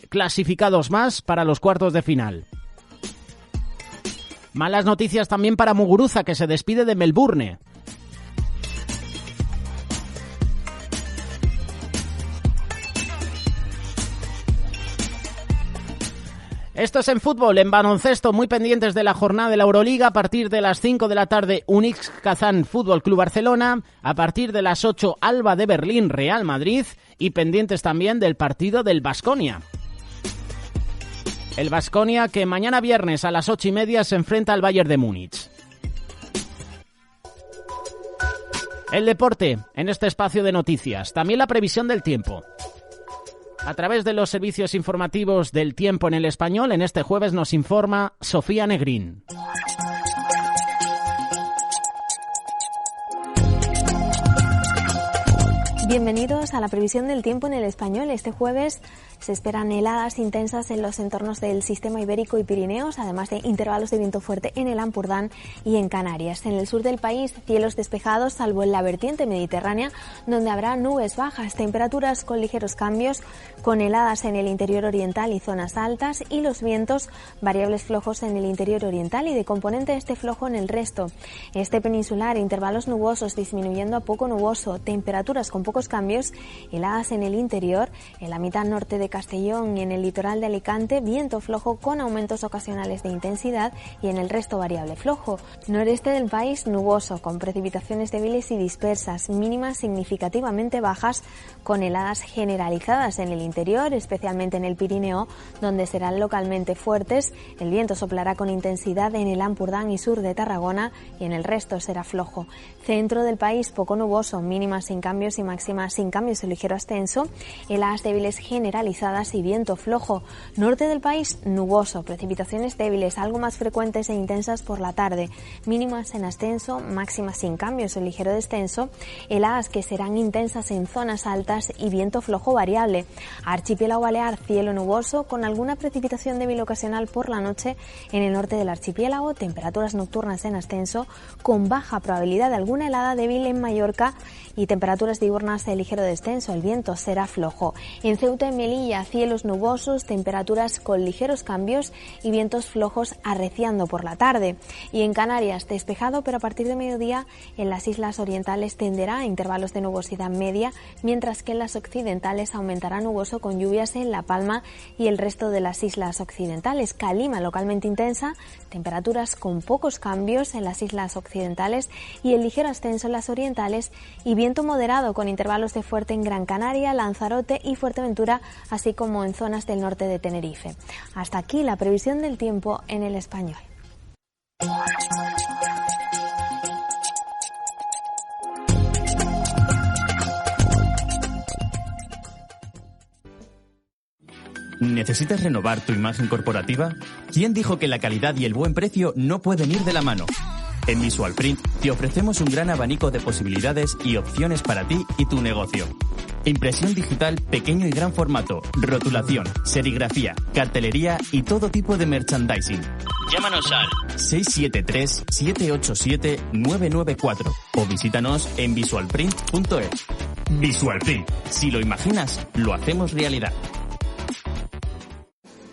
clasificados más para los cuartos de final. Malas noticias también para Muguruza, que se despide de Melbourne. Esto es en fútbol. En baloncesto, muy pendientes de la jornada de la Euroliga. A partir de las 5 de la tarde, Unix Kazán Fútbol Club Barcelona. A partir de las 8, Alba de Berlín Real Madrid. Y pendientes también del partido del Baskonia. El Baskonia, que mañana viernes a las 8:30 se enfrenta al Bayern de Múnich. El deporte en este espacio de noticias. También la previsión del tiempo. A través de los servicios informativos del Tiempo en el Español, en este jueves nos informa Sofía Negrín. Bienvenidos a la previsión del tiempo en el Español. Este jueves se esperan heladas intensas en los entornos del sistema ibérico y Pirineos, además de intervalos de viento fuerte en el Ampurdán y en Canarias. En el sur del país, cielos despejados, salvo en la vertiente mediterránea, donde habrá nubes bajas, temperaturas con ligeros cambios, con heladas en el interior oriental y zonas altas, y los vientos variables flojos en el interior oriental y de componente este flojo en el resto. Este peninsular, intervalos nubosos disminuyendo a poco nuboso, temperaturas con pocos cambios, heladas en el interior, en la mitad norte de Castellón y en el litoral de Alicante, viento flojo con aumentos ocasionales de intensidad y en el resto variable flojo. Noreste del país, nuboso, con precipitaciones débiles y dispersas, mínimas significativamente bajas, con heladas generalizadas en el interior, especialmente en el Pirineo, donde serán localmente fuertes. El viento soplará con intensidad en el Ampurdán y sur de Tarragona y en el resto será flojo. Centro del país, poco nuboso, mínimas sin cambios y máximas sin cambios o ligero ascenso, heladas débiles generalizadas y viento flojo. Norte del país, nuboso, precipitaciones débiles, algo más frecuentes e intensas por la tarde, mínimas en ascenso, máximas sin cambios o ligero descenso, heladas que serán intensas en zonas altas y viento flojo variable. Archipiélago balear, cielo nuboso, con alguna precipitación débil ocasional por la noche en el norte del archipiélago, temperaturas nocturnas en ascenso, con baja probabilidad de alguna helada débil en Mallorca y temperaturas diurnas de ligero descenso. El viento será flojo. En Ceuta y Melilla, cielos nubosos, temperaturas con ligeros cambios y vientos flojos arreciando por la tarde. Y en Canarias, despejado, pero a partir de mediodía en las islas orientales tenderá a intervalos de nubosidad media, mientras que en las occidentales aumentará nuboso con lluvias en La Palma y el resto de las islas occidentales. Calima localmente intensa, temperaturas con pocos cambios en las islas occidentales y el ligero ascenso en las orientales, y viento moderado con intervalos de fuerte en Gran Canaria, Lanzarote y Fuerteventura, así como en zonas del norte de Tenerife. Hasta aquí la previsión del tiempo en El Español. ¿Necesitas renovar tu imagen corporativa? ¿Quién dijo que la calidad y el buen precio no pueden ir de la mano? En Visualprint te ofrecemos un gran abanico de posibilidades y opciones para ti y tu negocio. Impresión digital pequeño y gran formato, rotulación, serigrafía, cartelería y todo tipo de merchandising. Llámanos al 673-787-994 o visítanos en visualprint.es. Visualprint. Si lo imaginas, lo hacemos realidad.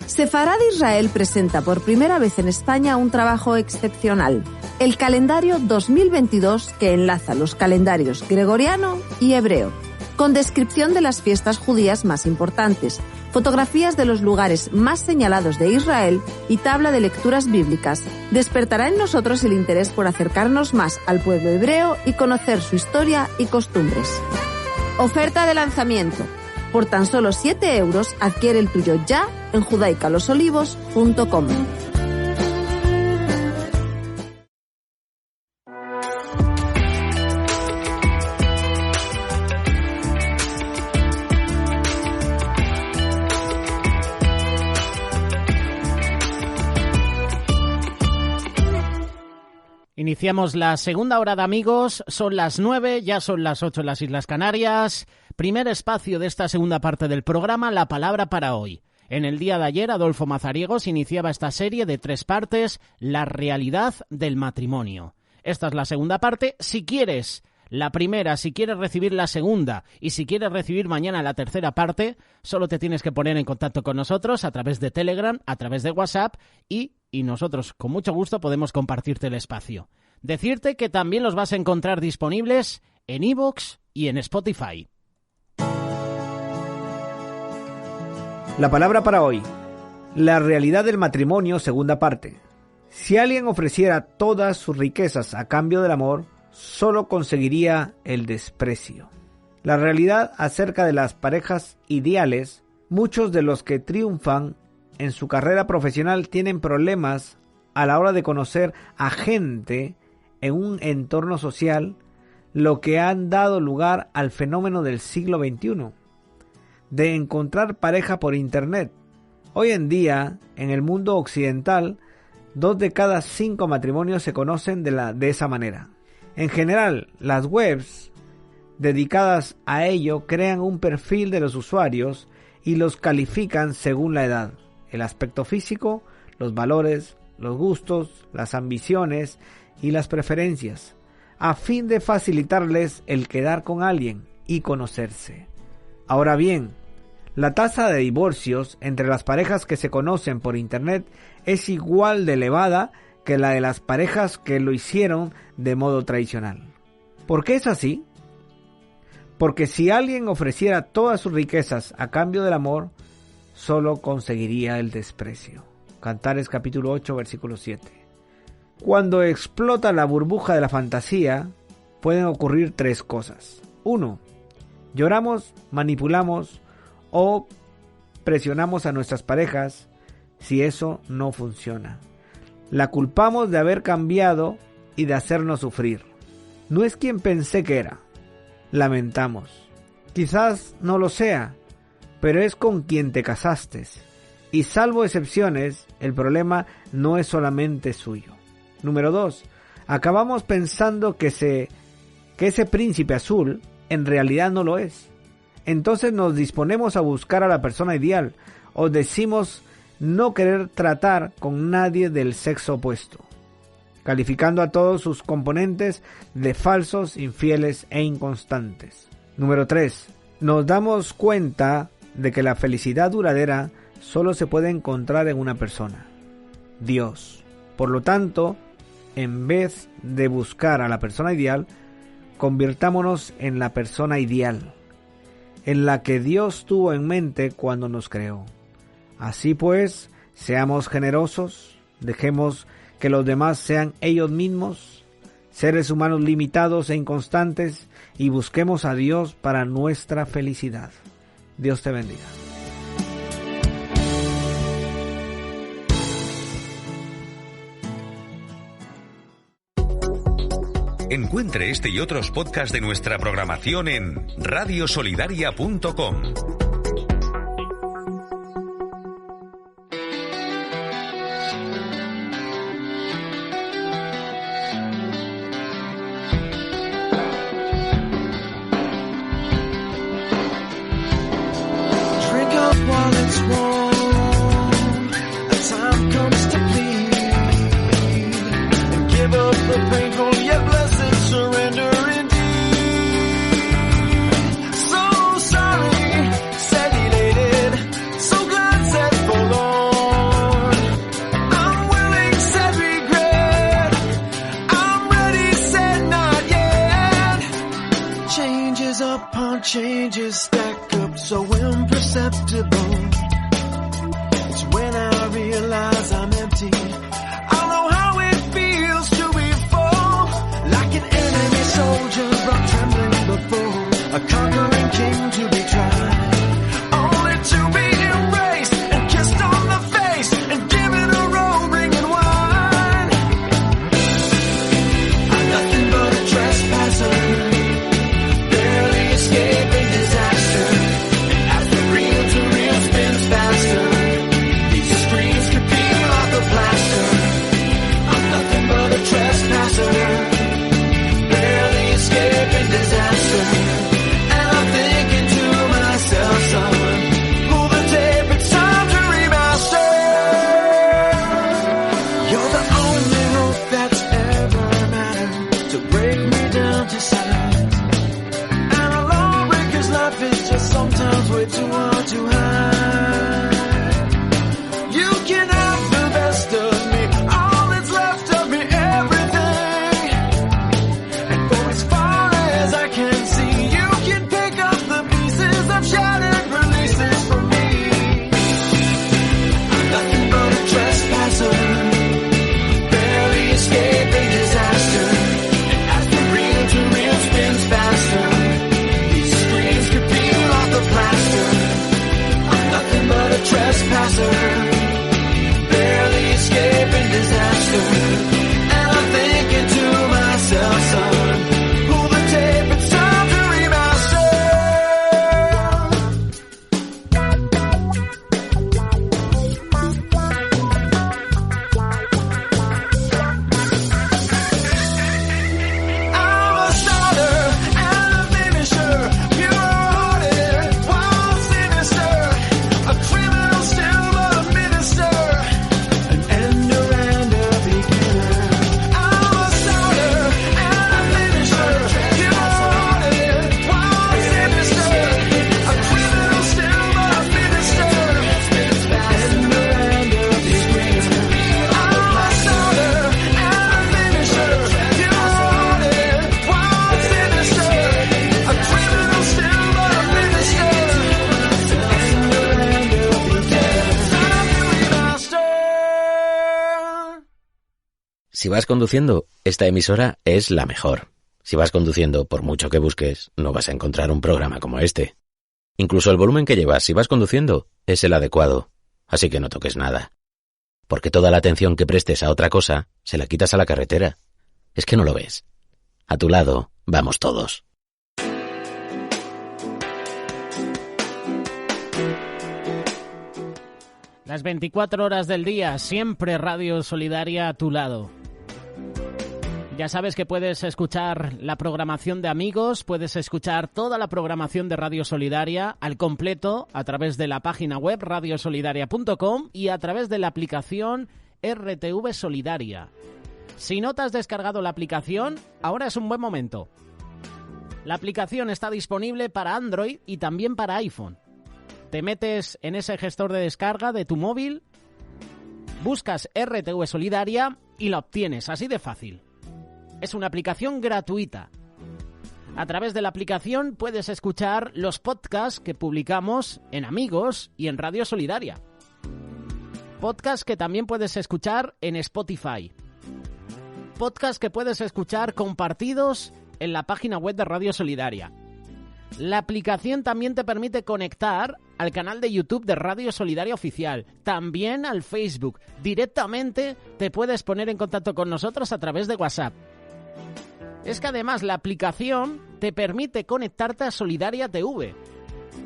Sefarad Israel presenta por primera vez en España un trabajo excepcional, el calendario 2022, que enlaza los calendarios gregoriano y hebreo, con descripción de las fiestas judías más importantes, fotografías de los lugares más señalados de Israel y tabla de lecturas bíblicas. Despertará en nosotros el interés por acercarnos más al pueblo hebreo y conocer su historia y costumbres. Oferta de lanzamiento. Por tan solo 7 euros adquiere el tuyo ya en judaicalosolivos.com. Iniciamos la segunda hora de Amigos, son las 9, ya son las 8 en las Islas Canarias. Primer espacio de esta segunda parte del programa, La Palabra para Hoy. En el día de ayer, Adolfo Mazariegos iniciaba esta serie de 3 partes, La realidad del matrimonio. Esta es la segunda parte. Si quieres la primera, si quieres recibir la segunda y si quieres recibir mañana la tercera parte, solo te tienes que poner en contacto con nosotros a través de Telegram, a través de WhatsApp y nosotros con mucho gusto podemos compartirte el espacio. Decirte que también los vas a encontrar disponibles en iVoox y en Spotify. La palabra para hoy. La realidad del matrimonio, segunda parte. Si alguien ofreciera todas sus riquezas a cambio del amor, solo conseguiría el desprecio. La realidad acerca de las parejas ideales, muchos de los que triunfan en su carrera profesional tienen problemas a la hora de conocer a gente en un entorno social, lo que han dado lugar al fenómeno del siglo XXI, de encontrar pareja por internet. Hoy en día, en el mundo occidental, 2 de cada 5 matrimonios se conocen de esa manera. En general, las webs dedicadas a ello crean un perfil de los usuarios y los califican según la edad, el aspecto físico, los valores, los gustos, las ambiciones y las preferencias, a fin de facilitarles el quedar con alguien y conocerse. Ahora bien, la tasa de divorcios entre las parejas que se conocen por internet es igual de elevada que la de las parejas que lo hicieron de modo tradicional. ¿Por qué es así? Porque si alguien ofreciera todas sus riquezas a cambio del amor, solo conseguiría el desprecio. Cantares capítulo 8, versículo 7. Cuando explota la burbuja de la fantasía, pueden ocurrir 3 cosas. 1. Lloramos, manipulamos o presionamos a nuestras parejas si eso no funciona. La culpamos de haber cambiado y de hacernos sufrir. No es quien pensé que era. Lamentamos. Quizás no lo sea, pero es con quien te casaste. Y salvo excepciones, el problema no es solamente suyo. Número 2. Acabamos pensando que ese príncipe azul en realidad no lo es. Entonces nos disponemos a buscar a la persona ideal o decimos no querer tratar con nadie del sexo opuesto, calificando a todos sus componentes de falsos, infieles e inconstantes. Número 3. Nos damos cuenta de que la felicidad duradera solo se puede encontrar en una persona, Dios. Por lo tanto, en vez de buscar a la persona ideal, convirtámonos en la persona ideal, en la que Dios tuvo en mente cuando nos creó. Así pues, seamos generosos, dejemos que los demás sean ellos mismos, seres humanos limitados e inconstantes, y busquemos a Dios para nuestra felicidad. Dios te bendiga. Encuentre este y otros podcasts de nuestra programación en radiosolidaria.com. Changes stack up so imperceptible. It's when I realize I'm empty. I know how it feels to be full, like an enemy soldier brought trembling before a conquering king to be tried, only to be embraced and kissed on the face and given a robe ringing wine. I'm nothing but a trespasser, escaping disaster. As the reel to reel spins faster, these screens could peel off the plaster. Si vas conduciendo, esta emisora es la mejor. Si vas conduciendo, por mucho que busques, no vas a encontrar un programa como este. Incluso el volumen que llevas si vas conduciendo es el adecuado, así que no toques nada. Porque toda la atención que prestes a otra cosa, se la quitas a la carretera. Es que no lo ves. A tu lado, vamos todos. Las 24 horas del día, siempre Radio Solidaria a tu lado. Ya sabes que puedes escuchar la programación de Amigos, puedes escuchar toda la programación de Radio Solidaria al completo a través de la página web radiosolidaria.com y a través de la aplicación RTV Solidaria. Si no te has descargado la aplicación, ahora es un buen momento. La aplicación está disponible para Android y también para iPhone. Te metes en ese gestor de descarga de tu móvil, buscas RTV Solidaria y la obtienes, así de fácil. Es una aplicación gratuita. A través de la aplicación puedes escuchar los podcasts que publicamos en Amigos y en Radio Solidaria. Podcasts que también puedes escuchar en Spotify. Podcasts que puedes escuchar compartidos en la página web de Radio Solidaria. La aplicación también te permite conectar al canal de YouTube de Radio Solidaria Oficial, también al Facebook. Directamente te puedes poner en contacto con nosotros a través de WhatsApp. Es que además la aplicación te permite conectarte a Solidaria TV.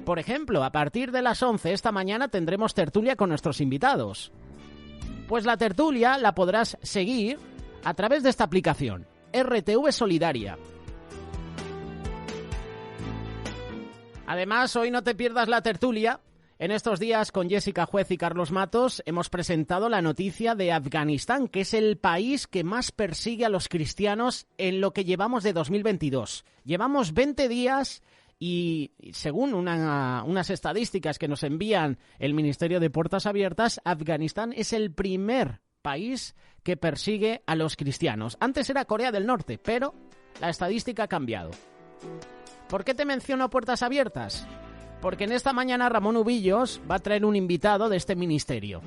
Por ejemplo, a partir de las 11 esta mañana tendremos tertulia con nuestros invitados. Pues la tertulia la podrás seguir a través de esta aplicación, RTV Solidaria. Además, hoy no te pierdas la tertulia. En estos días, con Jessica Juez y Carlos Matos, hemos presentado la noticia de Afganistán, que es el país que más persigue a los cristianos en lo que llevamos de 2022. Llevamos 20 días y, según unas estadísticas que nos envían el Ministerio de Puertas Abiertas, Afganistán es el primer país que persigue a los cristianos. Antes era Corea del Norte, pero la estadística ha cambiado. ¿Por qué te menciono Puertas Abiertas? Porque en esta mañana Ramón Ubillos va a traer un invitado de este ministerio.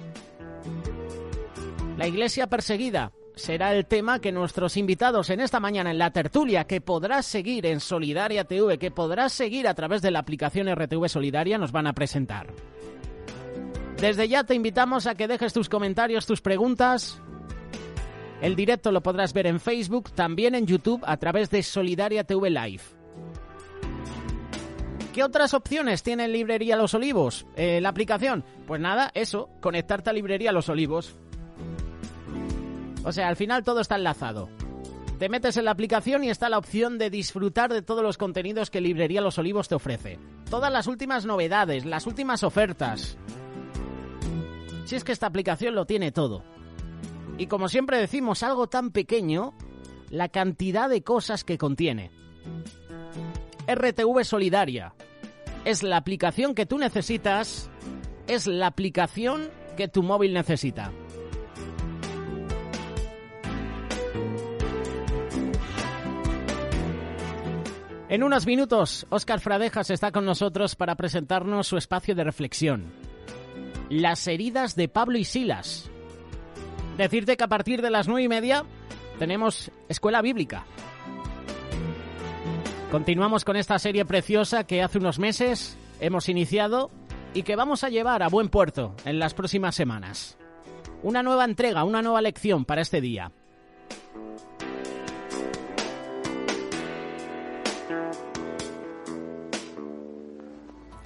La iglesia perseguida será el tema que nuestros invitados en esta mañana en la tertulia, que podrás seguir en Solidaria TV, que podrás seguir a través de la aplicación RTV Solidaria, nos van a presentar. Desde ya te invitamos a que dejes tus comentarios, tus preguntas. El directo lo podrás ver en Facebook, también en YouTube a través de Solidaria TV Live. ¿Qué otras opciones tiene Librería Los Olivos? La aplicación. Pues nada, eso, conectarte a Librería Los Olivos. O sea, al final todo está enlazado. Te metes en la aplicación y está la opción de disfrutar de todos los contenidos que Librería Los Olivos te ofrece. Todas las últimas novedades, las últimas ofertas. Si es que esta aplicación lo tiene todo. Y como siempre decimos, algo tan pequeño, la cantidad de cosas que contiene. RTV Solidaria. Es la aplicación que tú necesitas, es la aplicación que tu móvil necesita. En unos minutos, Óscar Fradejas está con nosotros para presentarnos su espacio de reflexión. Las heridas de Pablo y Silas. Decirte que a partir de las 9:30 tenemos Escuela Bíblica. Continuamos con esta serie preciosa que hace unos meses hemos iniciado y que vamos a llevar a buen puerto en las próximas semanas. Una nueva entrega, una nueva lección para este día.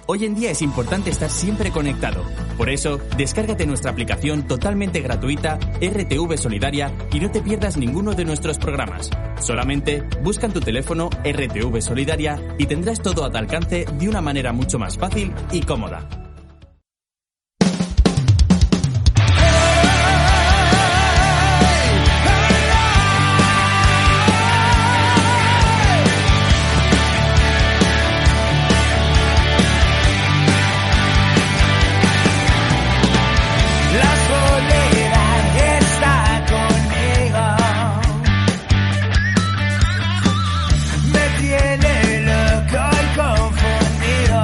Hoy en día es importante estar siempre conectado. Por eso, descárgate nuestra aplicación totalmente gratuita RTV Solidaria y no te pierdas ninguno de nuestros programas. Solamente busca en tu teléfono RTV Solidaria y tendrás todo a tu alcance de una manera mucho más fácil y cómoda. Me tiene loco y confundido.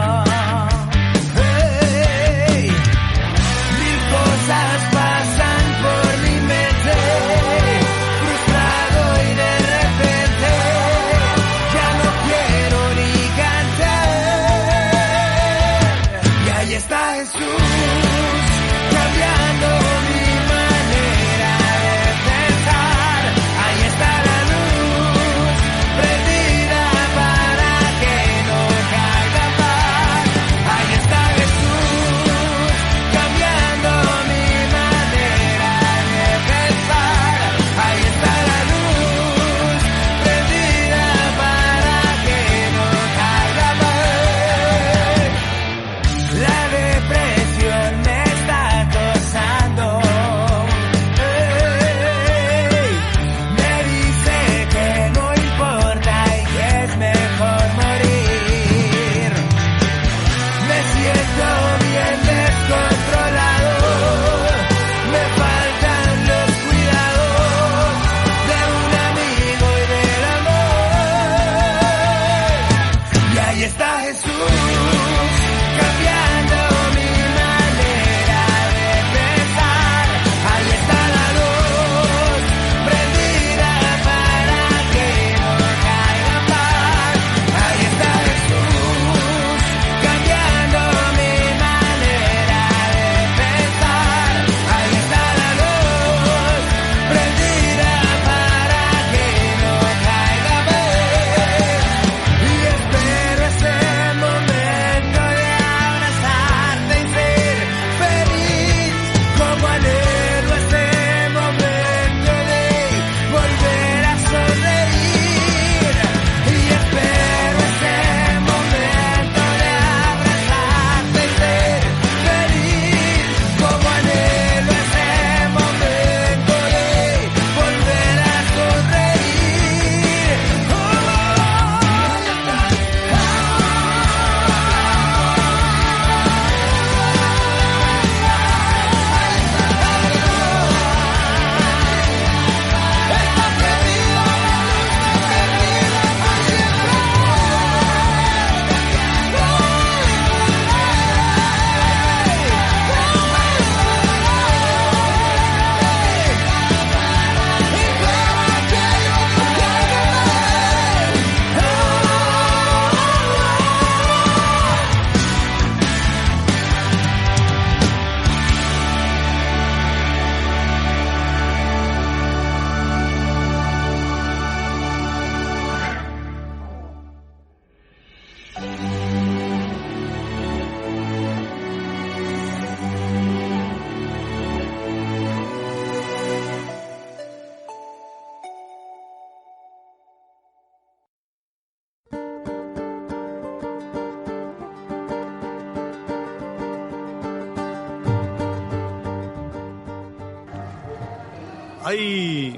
Hay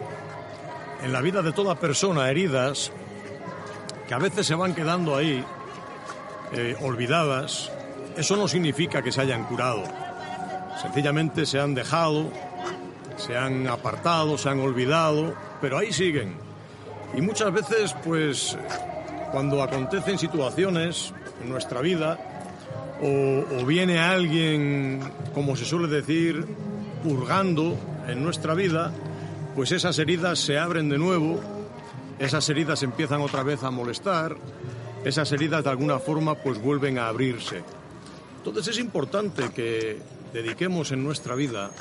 en la vida de toda persona heridas que a veces se van quedando ahí, olvidadas. Eso no significa que se hayan curado. Sencillamente se han dejado, se han apartado, se han olvidado, pero ahí siguen. Y muchas veces, pues, cuando acontecen situaciones en nuestra vida, o viene alguien, como se suele decir, hurgando en nuestra vida, pues esas heridas se abren de nuevo, esas heridas empiezan otra vez a molestar, esas heridas de alguna forma pues vuelven a abrirse. Entonces es importante que dediquemos en nuestra vida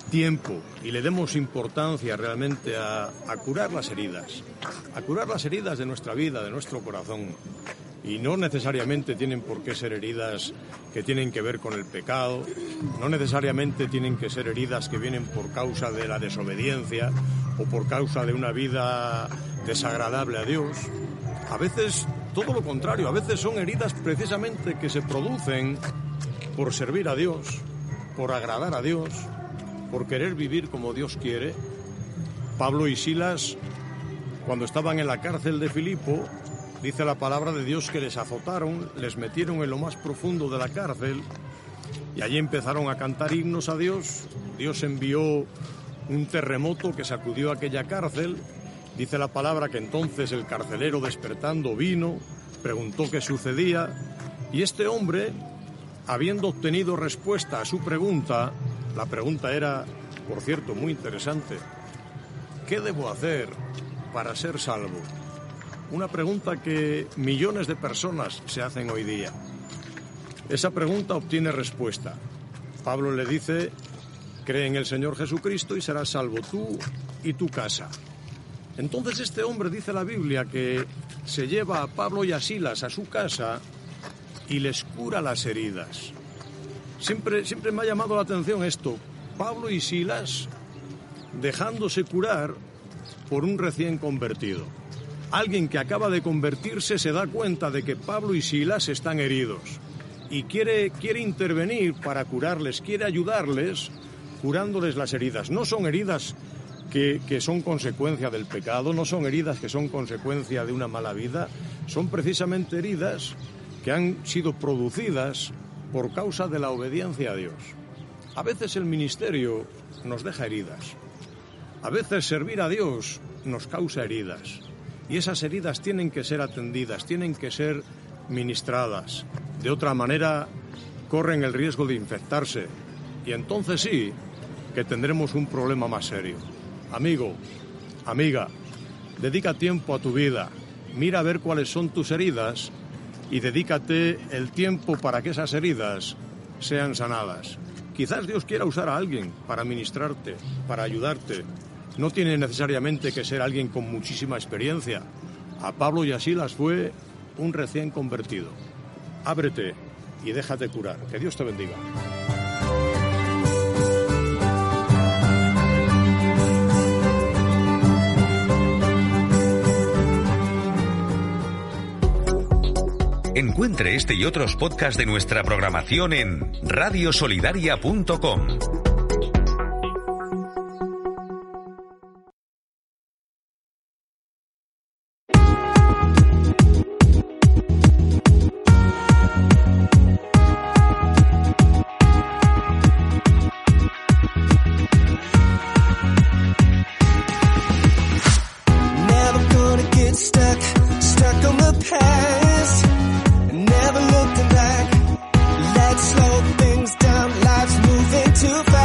tiempo y le demos importancia realmente a curar las heridas de nuestra vida, de nuestro corazón. Y no necesariamente tienen por qué ser heridas que tienen que ver con el pecado, no necesariamente tienen que ser heridas que vienen por causa de la desobediencia o por causa de una vida desagradable a Dios. A veces, todo lo contrario, a veces son heridas precisamente que se producen por servir a Dios, por agradar a Dios, por querer vivir como Dios quiere. Pablo y Silas, cuando estaban en la cárcel de Filipo, dice la palabra de Dios que les azotaron, les metieron en lo más profundo de la cárcel y allí empezaron a cantar himnos a Dios. Dios envió un terremoto que sacudió aquella cárcel. Dice la palabra que entonces el carcelero, despertando, vino, preguntó qué sucedía y este hombre, habiendo obtenido respuesta a su pregunta, la pregunta era, por cierto, muy interesante: ¿qué debo hacer para ser salvo? Una pregunta que millones de personas se hacen hoy día. Esa pregunta obtiene respuesta. Pablo le dice: cree en el Señor Jesucristo y serás salvo tú y tu casa. Entonces este hombre, dice la Biblia, que se lleva a Pablo y a Silas a su casa y les cura las heridas. Siempre me ha llamado la atención esto. Pablo y Silas dejándose curar por un recién convertido. Alguien que acaba de convertirse se da cuenta de que Pablo y Silas están heridos y quiere intervenir para curarles, quiere ayudarles curándoles las heridas. No son heridas que son consecuencia del pecado, no son heridas que son consecuencia de una mala vida, son precisamente heridas que han sido producidas por causa de la obediencia a Dios. A veces el ministerio nos deja heridas, a veces servir a Dios nos causa heridas. Y esas heridas tienen que ser atendidas, tienen que ser ministradas. De otra manera, corren el riesgo de infectarse. Y entonces sí que tendremos un problema más serio. Amigo, amiga, dedica tiempo a tu vida. Mira a ver cuáles son tus heridas y dedícate el tiempo para que esas heridas sean sanadas. Quizás Dios quiera usar a alguien para ministrarte, para ayudarte. No tiene necesariamente que ser alguien con muchísima experiencia. A Pablo y a Silas fue un recién convertido. Ábrete y déjate curar. Que Dios te bendiga. Encuentre este y otros podcasts de nuestra programación en radiosolidaria.com. Too fast.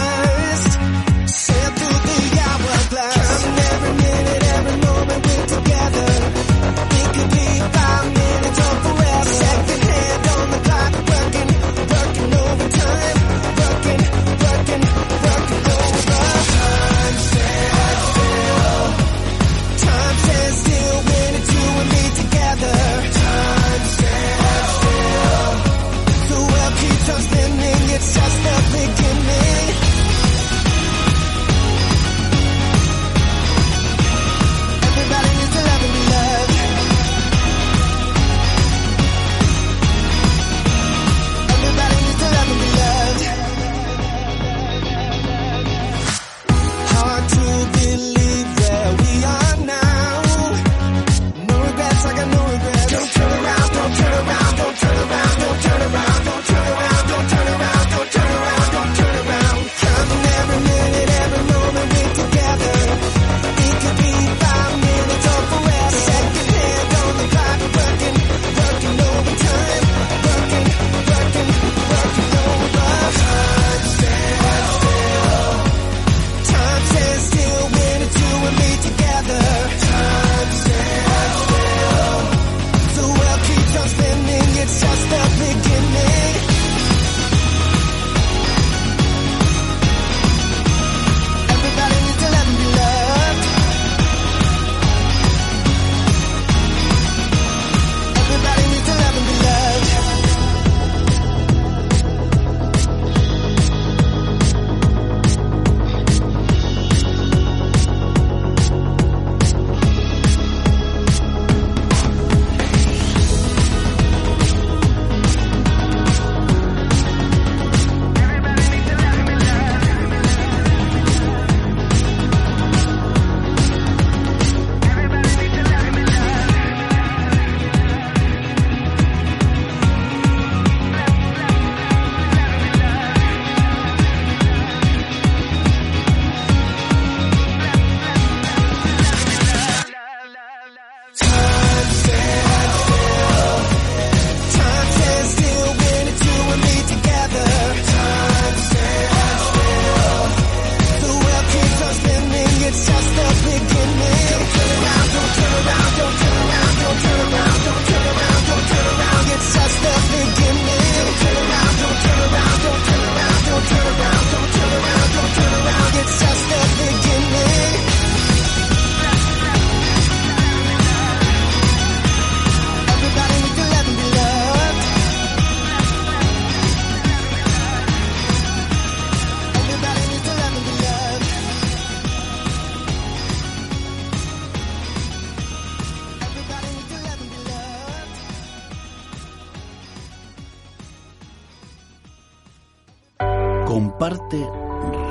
Comparte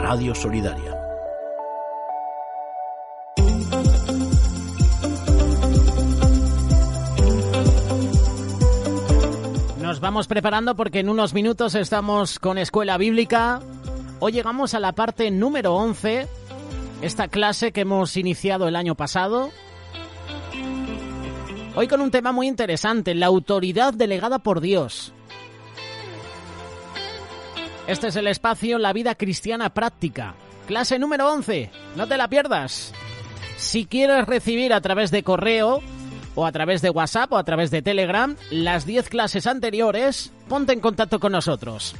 Radio Solidaria. Nos vamos preparando porque en unos minutos estamos con Escuela Bíblica. Hoy llegamos a la parte número 11, esta clase que hemos iniciado el año pasado. Hoy con un tema muy interesante, la autoridad delegada por Dios. Este es el espacio La Vida Cristiana Práctica. Clase número 11, no te la pierdas. Si quieres recibir a través de correo, o a través de WhatsApp, o a través de Telegram, las 10 clases anteriores, ponte en contacto con nosotros.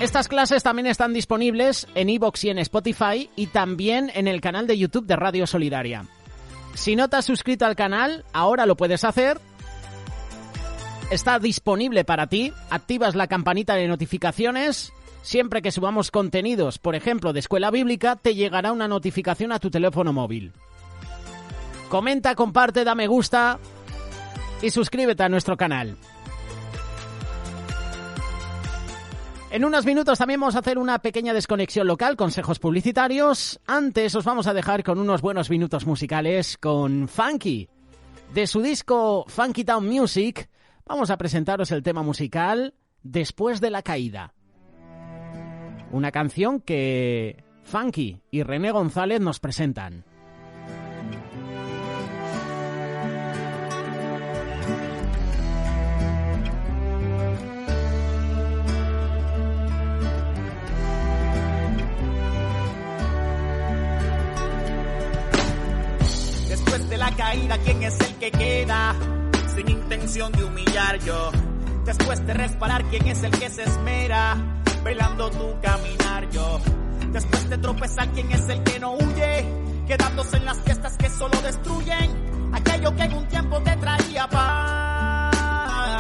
Estas clases también están disponibles en iVoox y en Spotify, y también en el canal de YouTube de Radio Solidaria. Si no te has suscrito al canal, ahora lo puedes hacer. Está disponible para ti. Activas la campanita de notificaciones. Siempre que subamos contenidos, por ejemplo, de Escuela Bíblica, te llegará una notificación a tu teléfono móvil. Comenta, comparte, da me gusta y suscríbete a nuestro canal. En unos minutos también vamos a hacer una pequeña desconexión local, consejos publicitarios. Antes os vamos a dejar con unos buenos minutos musicales con Funky. De su disco Funky Town Music, vamos a presentaros el tema musical Después de la Caída. Una canción que Funky y René González nos presentan. Después de la caída, ¿quién es el que queda? Sin intención de humillar yo. Después de resbalar, ¿quién es el que se esmera? Velando tu caminar yo. Después de tropezar, ¿quién es el que no huye? Quedándose en las fiestas que solo destruyen aquello que en un tiempo te traía paz.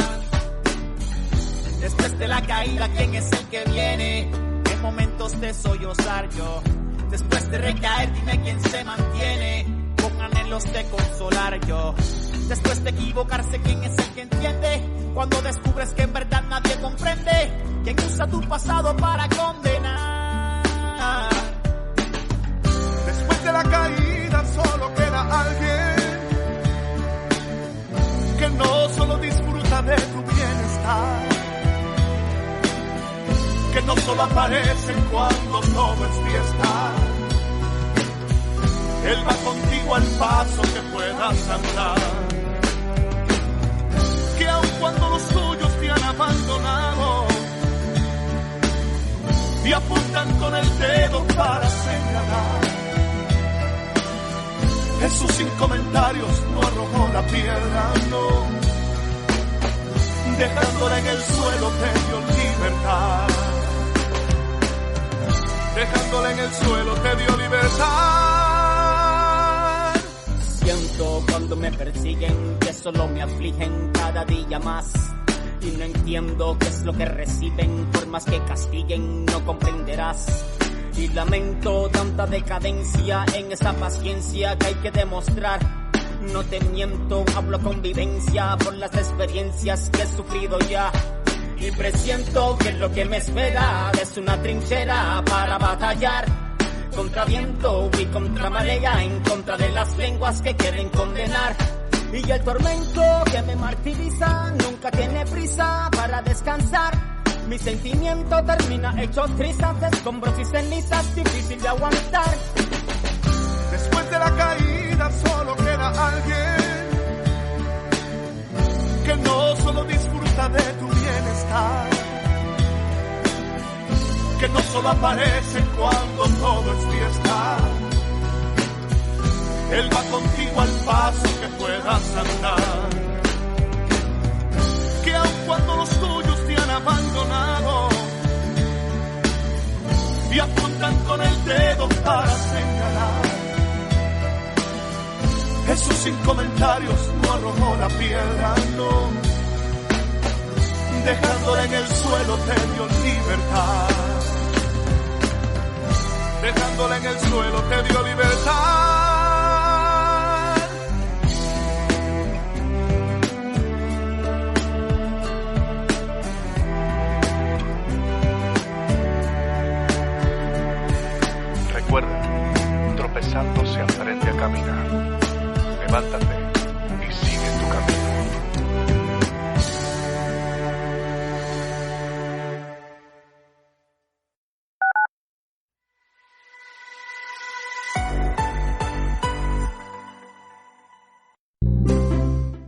Después de la caída, ¿quién es el que viene? En momentos de sollozar yo. Después de recaer, dime quién se mantiene con anhelos de consolar yo. Después de equivocarse, ¿quién es el que entiende? Cuando descubres que en verdad nadie comprende, ¿quién usa tu pasado para condenar? Después de la caída solo queda alguien que no solo disfruta de tu bienestar, que no solo aparece cuando todo es fiesta. Él va contigo al paso que puedas andar, que aun cuando los tuyos te han abandonado y apuntan con el dedo para señalar, Jesús sin comentarios no arrojó la piedra, no, dejándola en el suelo te dio libertad, dejándola en el suelo te dio libertad. Siento cuando me persiguen que solo me afligen cada día más, y no entiendo qué es lo que reciben, por más que castiguen no comprenderás. Y lamento tanta decadencia en esta paciencia que hay que demostrar. No te miento, hablo con vivencia por las experiencias que he sufrido ya. Y presiento que lo que me espera es una trinchera para batallar contra viento y contra marea, en contra de las lenguas que quieren condenar. Y el tormento que me martiriza nunca tiene prisa para descansar. Mi sentimiento termina hecho trizas, de escombros y cenizas, difícil de aguantar. Después de la caída solo queda alguien que no solo disfruta de tu bienestar, que no solo aparece cuando todo es fiesta. Él va contigo al paso que puedas andar, que aun cuando los tuyos te han abandonado y apuntan con el dedo para señalar, Jesús sin comentarios no arrojó la piedra, no, dejándola en el suelo te dio libertad, dejándola en el suelo te dio libertad. Aprende a caminar. Levántate y sigue tu camino.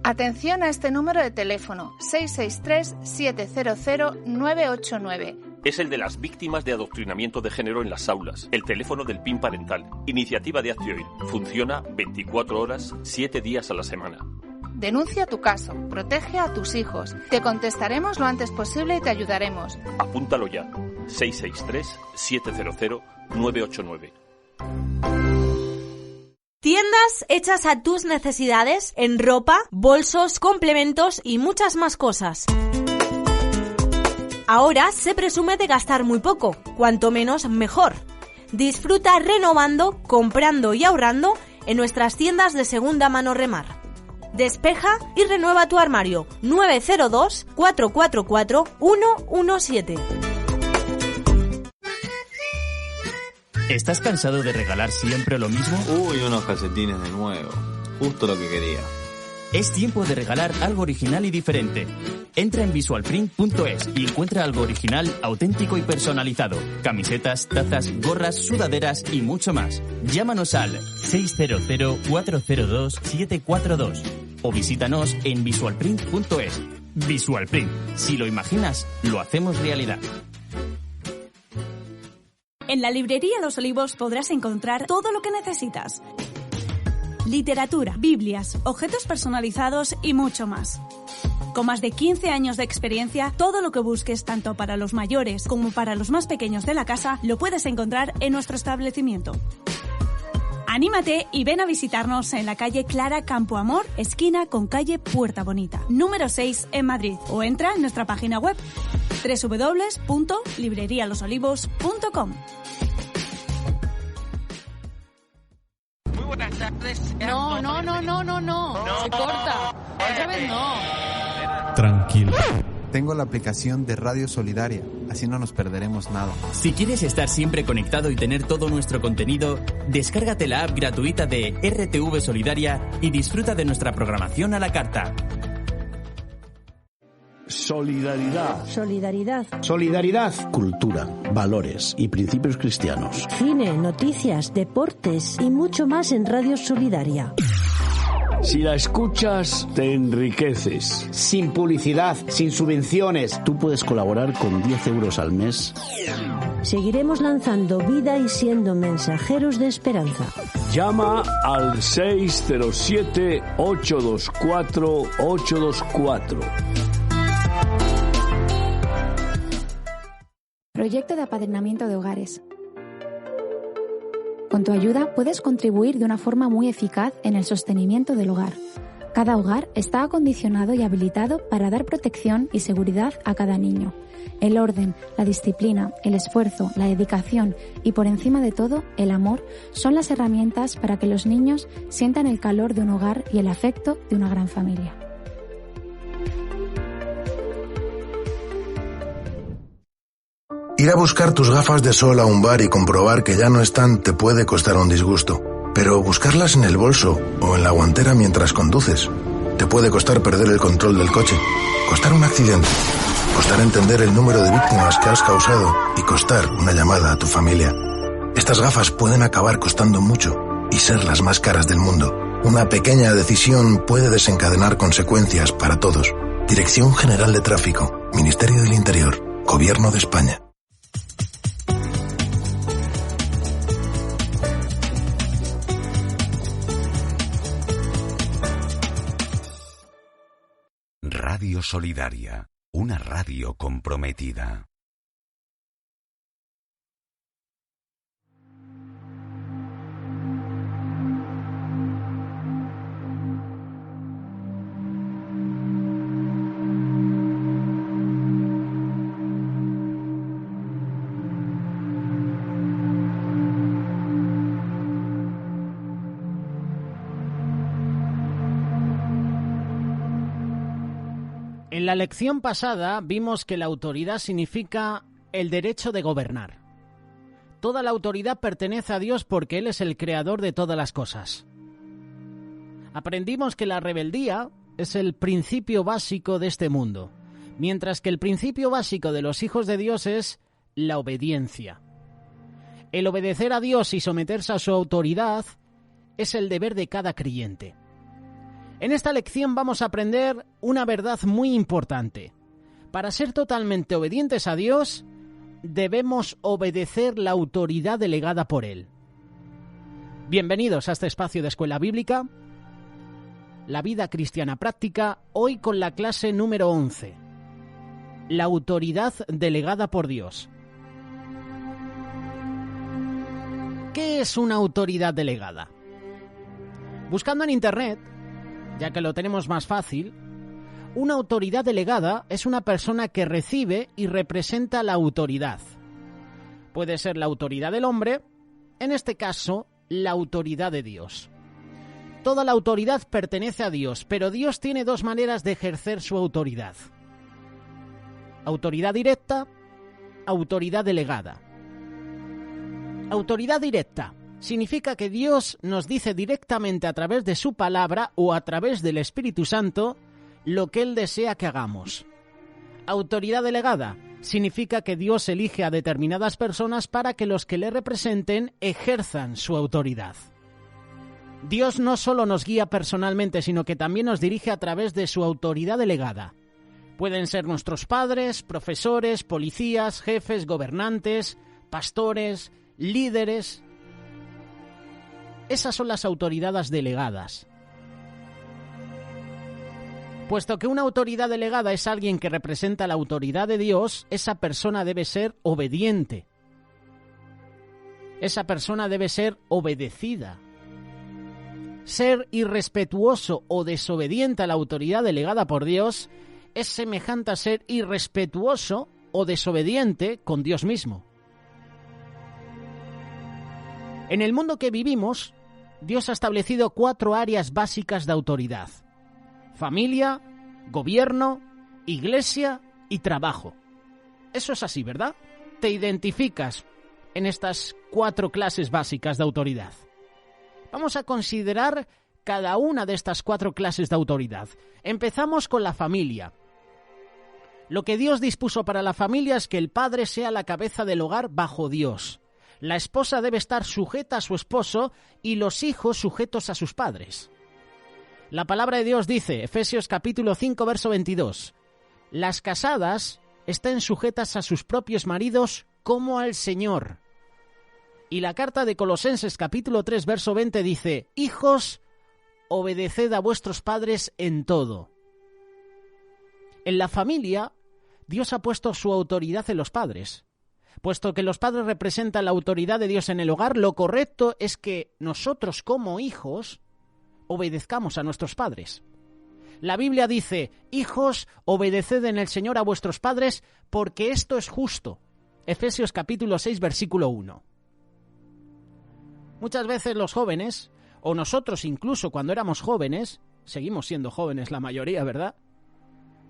Atención a este número de teléfono, 663-700-989. Es el de las víctimas de adoctrinamiento de género en las aulas. El teléfono del PIN parental. Iniciativa de Actioir. Funciona 24 horas, 7 días a la semana. Denuncia tu caso, protege a tus hijos. Te contestaremos lo antes posible y te ayudaremos. Apúntalo ya. 663-700-989. Tiendas hechas a tus necesidades en ropa, bolsos, complementos y muchas más cosas. Ahora se presume de gastar muy poco, cuanto menos mejor. Disfruta renovando, comprando y ahorrando en nuestras tiendas de segunda mano Remar. Despeja y renueva tu armario. 902-444-117. ¿Estás cansado de regalar siempre lo mismo? Uy, unos calcetines de nuevo. Justo lo que quería. Es tiempo de regalar algo original y diferente. Entra en visualprint.es y encuentra algo original, auténtico y personalizado. Camisetas, tazas, gorras, sudaderas y mucho más. Llámanos al 600-402-742 o visítanos en visualprint.es. Visualprint. Si lo imaginas, lo hacemos realidad. En la librería Los Olivos podrás encontrar todo lo que necesitas. Literatura, Biblias, objetos personalizados y mucho más. Con más de 15 años de experiencia, todo lo que busques tanto para los mayores como para los más pequeños de la casa lo puedes encontrar en nuestro establecimiento. Anímate y ven a visitarnos en la calle Clara Campo Amor, esquina con calle Puerta Bonita, número 6 en Madrid, o entra en nuestra página web www.librerialosolivos.com. Muy buenas tardes. No. Se corta. Otra vez no. Tranquilo. Tengo la aplicación de Radio Solidaria, así no nos perderemos nada. Si quieres estar siempre conectado y tener todo nuestro contenido, descárgate la app gratuita de RTV Solidaria y disfruta de nuestra programación a la carta. Solidaridad. Solidaridad. Solidaridad. Cultura, valores y principios cristianos. Cine, noticias, deportes y mucho más en Radio Solidaria. Si la escuchas, te enriqueces. Sin publicidad, sin subvenciones. Tú puedes colaborar con 10 euros al mes. Seguiremos lanzando vida y siendo mensajeros de esperanza. Llama al 607-824-824. Proyecto de apadrinamiento de hogares. Con tu ayuda puedes contribuir de una forma muy eficaz en el sostenimiento del hogar. Cada hogar está acondicionado y habilitado para dar protección y seguridad a cada niño. El orden, la disciplina, el esfuerzo, la dedicación y, por encima de todo, el amor son las herramientas para que los niños sientan el calor de un hogar y el afecto de una gran familia. Ir a buscar tus gafas de sol a un bar y comprobar que ya no están te puede costar un disgusto. Pero buscarlas en el bolso o en la guantera mientras conduces te puede costar perder el control del coche, costar un accidente, costar entender el número de víctimas que has causado y costar una llamada a tu familia. Estas gafas pueden acabar costando mucho y ser las más caras del mundo. Una pequeña decisión puede desencadenar consecuencias para todos. Dirección General de Tráfico, Ministerio del Interior, Gobierno de España. Radio Solidaria, una radio comprometida. En la lección pasada vimos que la autoridad significa el derecho de gobernar. Toda la autoridad pertenece a Dios porque Él es el creador de todas las cosas. Aprendimos que la rebeldía es el principio básico de este mundo, mientras que el principio básico de los hijos de Dios es la obediencia. El obedecer a Dios y someterse a su autoridad es el deber de cada creyente. En esta lección vamos a aprender una verdad muy importante. Para ser totalmente obedientes a Dios, debemos obedecer la autoridad delegada por Él. Bienvenidos a este espacio de Escuela Bíblica, la vida cristiana práctica, hoy con la clase número 11, la autoridad delegada por Dios. ¿Qué es una autoridad delegada? Buscando en Internet, ya que lo tenemos más fácil, una autoridad delegada es una persona que recibe y representa la autoridad. Puede ser la autoridad del hombre, en este caso, la autoridad de Dios. Toda la autoridad pertenece a Dios, pero Dios tiene dos maneras de ejercer su autoridad. Autoridad directa, autoridad delegada. Autoridad directa significa que Dios nos dice directamente a través de su palabra o a través del Espíritu Santo lo que Él desea que hagamos. Autoridad delegada significa que Dios elige a determinadas personas para que los que le representen ejerzan su autoridad. Dios no solo nos guía personalmente, sino que también nos dirige a través de su autoridad delegada. Pueden ser nuestros padres, profesores, policías, jefes, gobernantes, pastores, líderes. Esas son las autoridades delegadas. Puesto que una autoridad delegada es alguien que representa la autoridad de Dios, esa persona debe ser obediente. Esa persona debe ser obedecida. Ser irrespetuoso o desobediente a la autoridad delegada por Dios es semejante a ser irrespetuoso o desobediente con Dios mismo. En el mundo que vivimos, Dios ha establecido 4 áreas básicas de autoridad: familia, gobierno, iglesia y trabajo. Eso es así, ¿verdad? Te identificas en estas 4 clases básicas de autoridad. Vamos a considerar cada una de estas 4 clases de autoridad. Empezamos con la familia. Lo que Dios dispuso para la familia es que el padre sea la cabeza del hogar bajo Dios. La esposa debe estar sujeta a su esposo y los hijos sujetos a sus padres. La palabra de Dios dice, Efesios capítulo 5, verso 22, las casadas estén sujetas a sus propios maridos como al Señor. Y la carta de Colosenses capítulo 3, verso 20 dice, hijos, obedeced a vuestros padres en todo. En la familia, Dios ha puesto su autoridad en los padres. Puesto que los padres representan la autoridad de Dios en el hogar, lo correcto es que nosotros como hijos obedezcamos a nuestros padres. La Biblia dice, hijos, obedeced en el Señor a vuestros padres, porque esto es justo. Efesios capítulo 6, versículo 1. Muchas veces los jóvenes, o nosotros incluso cuando éramos jóvenes, seguimos siendo jóvenes la mayoría, ¿verdad?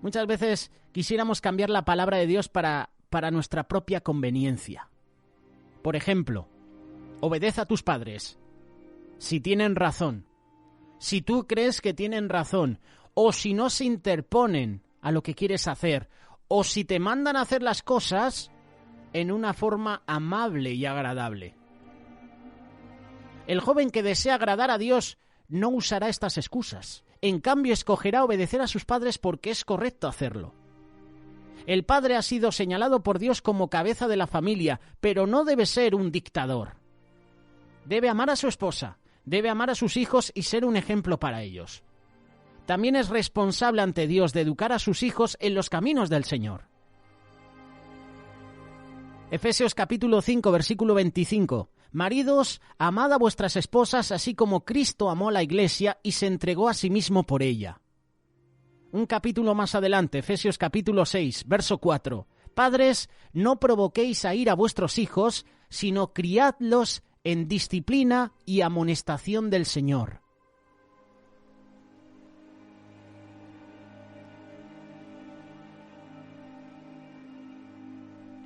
Muchas veces quisiéramos cambiar la palabra de Dios para nuestra propia conveniencia. Por ejemplo, obedece a tus padres si tienen razón, si tú crees que tienen razón, o si no se interponen a lo que quieres hacer, o si te mandan a hacer las cosas en una forma amable y agradable. El joven que desea agradar a Dios no usará estas excusas. En cambio, escogerá obedecer a sus padres porque es correcto hacerlo. El padre ha sido señalado por Dios como cabeza de la familia, pero no debe ser un dictador. Debe amar a su esposa, debe amar a sus hijos y ser un ejemplo para ellos. También es responsable ante Dios de educar a sus hijos en los caminos del Señor. Efesios capítulo 5, versículo 25. Maridos, amad a vuestras esposas así como Cristo amó a la Iglesia y se entregó a sí mismo por ella. Un capítulo más adelante, Efesios capítulo 6, verso 4. Padres, no provoquéis a ira a vuestros hijos, sino criadlos en disciplina y amonestación del Señor.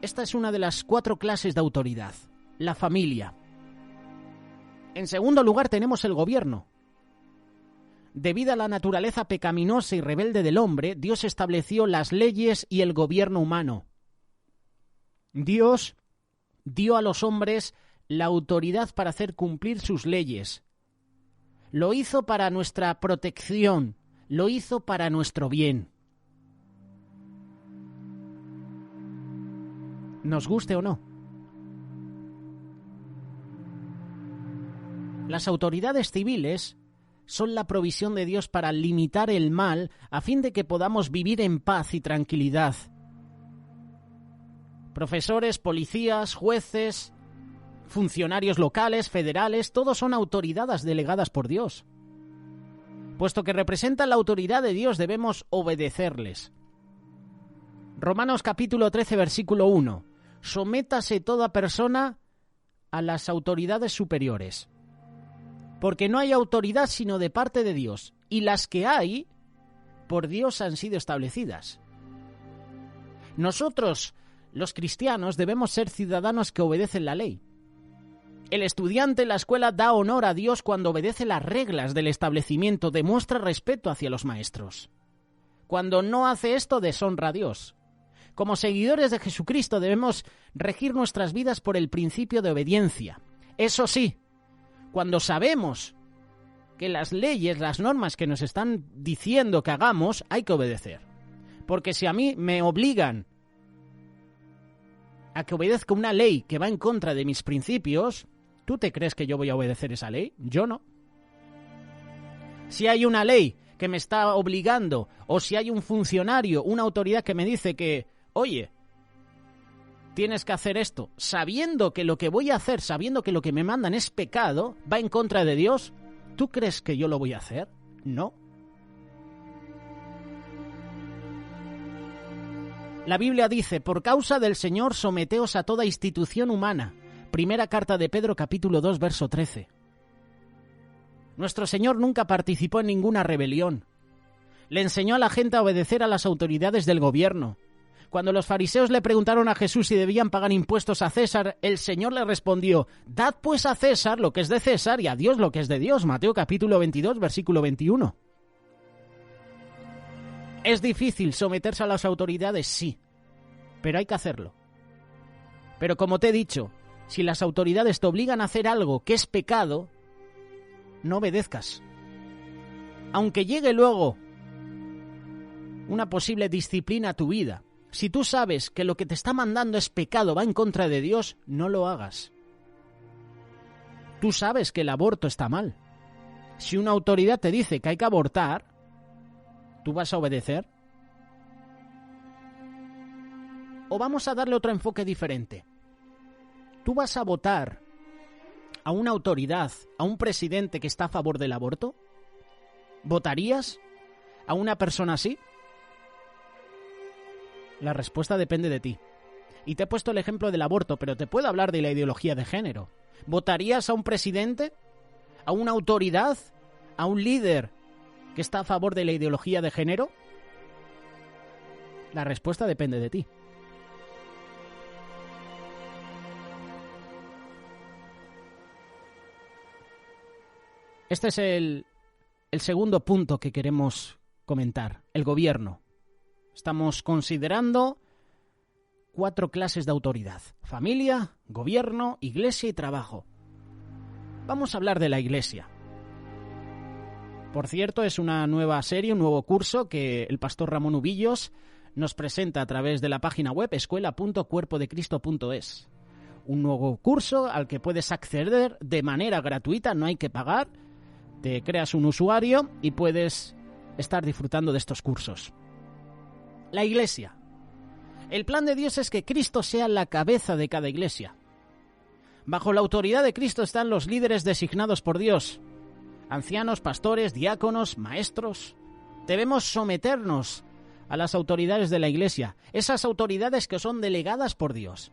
Esta es una de las 4 clases de autoridad. la familia. En segundo lugar tenemos el gobierno. Debido a la naturaleza pecaminosa y rebelde del hombre, Dios estableció las leyes y el gobierno humano. Dios dio a los hombres la autoridad para hacer cumplir sus leyes. Lo hizo para nuestra protección, lo hizo para nuestro bien. Nos guste o no. Las autoridades civiles son la provisión de Dios para limitar el mal a fin de que podamos vivir en paz y tranquilidad. Profesores, policías, jueces, funcionarios locales, federales, todos son autoridades delegadas por Dios. Puesto que representan la autoridad de Dios, debemos obedecerles. Romanos capítulo 13, versículo 1. Sométase toda persona a las autoridades superiores. Porque no hay autoridad sino de parte de Dios, y las que hay, por Dios han sido establecidas. Nosotros, los cristianos, debemos ser ciudadanos que obedecen la ley. El estudiante en la escuela da honor a Dios cuando obedece las reglas del establecimiento, demuestra respeto hacia los maestros. Cuando no hace esto, deshonra a Dios. Como seguidores de Jesucristo debemos regir nuestras vidas por el principio de obediencia. Eso sí, cuando sabemos que las leyes, las normas que nos están diciendo que hagamos, hay que obedecer. Porque si a mí me obligan a que obedezca una ley que va en contra de mis principios, ¿tú te crees que yo voy a obedecer esa ley? Yo no. Si hay una ley que me está obligando, o si hay un funcionario, una autoridad que me dice que, oye, tienes que hacer esto, sabiendo que lo que voy a hacer, sabiendo que lo que me mandan es pecado, va en contra de Dios, ¿tú crees que yo lo voy a hacer? No. La Biblia dice, por causa del Señor someteos a toda institución humana. Primera carta de Pedro, capítulo 2, verso 13. Nuestro Señor nunca participó en ninguna rebelión. Le enseñó a la gente a obedecer a las autoridades del gobierno. Cuando los fariseos le preguntaron a Jesús si debían pagar impuestos a César, el Señor le respondió, dad pues a César lo que es de César y a Dios lo que es de Dios. Mateo capítulo 22, versículo 21. ¿Es difícil someterse a las autoridades? Sí, pero hay que hacerlo. Pero como te he dicho, si las autoridades te obligan a hacer algo que es pecado, no obedezcas. Aunque llegue luego una posible disciplina a tu vida, si tú sabes que lo que te está mandando es pecado, va en contra de Dios, no lo hagas. Tú sabes que el aborto está mal. Si una autoridad te dice que hay que abortar, ¿tú vas a obedecer? ¿O vamos a darle otro enfoque diferente? ¿Tú vas a votar a una autoridad, a un presidente que está a favor del aborto? ¿Votarías a una persona así? La respuesta depende de ti. Y te he puesto el ejemplo del aborto, pero te puedo hablar de la ideología de género. ¿Votarías a un presidente? ¿A una autoridad? ¿A un líder que está a favor de la ideología de género? La respuesta depende de ti. Este es el segundo punto que queremos comentar, el gobierno. Estamos considerando 4 clases de autoridad: familia, gobierno, iglesia y trabajo. Vamos a hablar de la iglesia. Por cierto, es una nueva serie, un nuevo curso que el pastor Ramón Ubillos nos presenta a través de la página web escuela.cuerpodecristo.es. Un nuevo curso al que puedes acceder de manera gratuita, no hay que pagar. Te creas un usuario y puedes estar disfrutando de estos cursos. La iglesia. El plan de Dios es que Cristo sea la cabeza de cada iglesia. Bajo la autoridad de Cristo están los líderes designados por Dios: ancianos, pastores, diáconos, maestros. Debemos someternos a las autoridades de la iglesia, esas autoridades que son delegadas por Dios.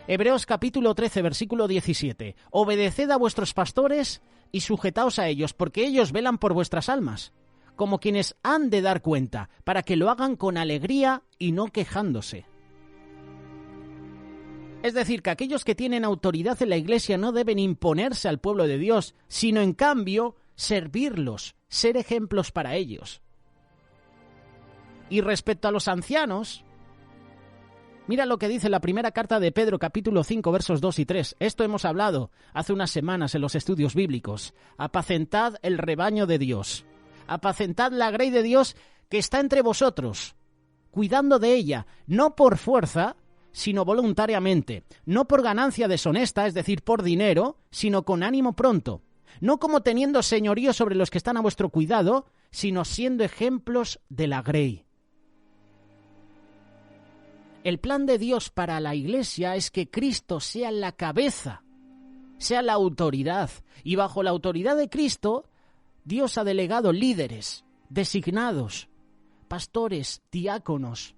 Hebreos capítulo 13, versículo 17. Obedeced a vuestros pastores y sujetaos a ellos, porque ellos velan por vuestras almas, como quienes han de dar cuenta, para que lo hagan con alegría y no quejándose. Es decir, que aquellos que tienen autoridad en la Iglesia no deben imponerse al pueblo de Dios, sino en cambio servirlos, ser ejemplos para ellos. Y respecto a los ancianos, mira lo que dice la primera carta de Pedro, capítulo 5, versos 2 y 3. Esto hemos hablado hace unas semanas en los estudios bíblicos. Apacentad el rebaño de Dios. Apacentad la grey de Dios que está entre vosotros, cuidando de ella, no por fuerza, sino voluntariamente, no por ganancia deshonesta, es decir, por dinero, sino con ánimo pronto, no como teniendo señorío sobre los que están a vuestro cuidado, sino siendo ejemplos de la grey. El plan de Dios para la Iglesia es que Cristo sea la cabeza, sea la autoridad, y bajo la autoridad de Cristo, Dios ha delegado líderes, designados, pastores, diáconos,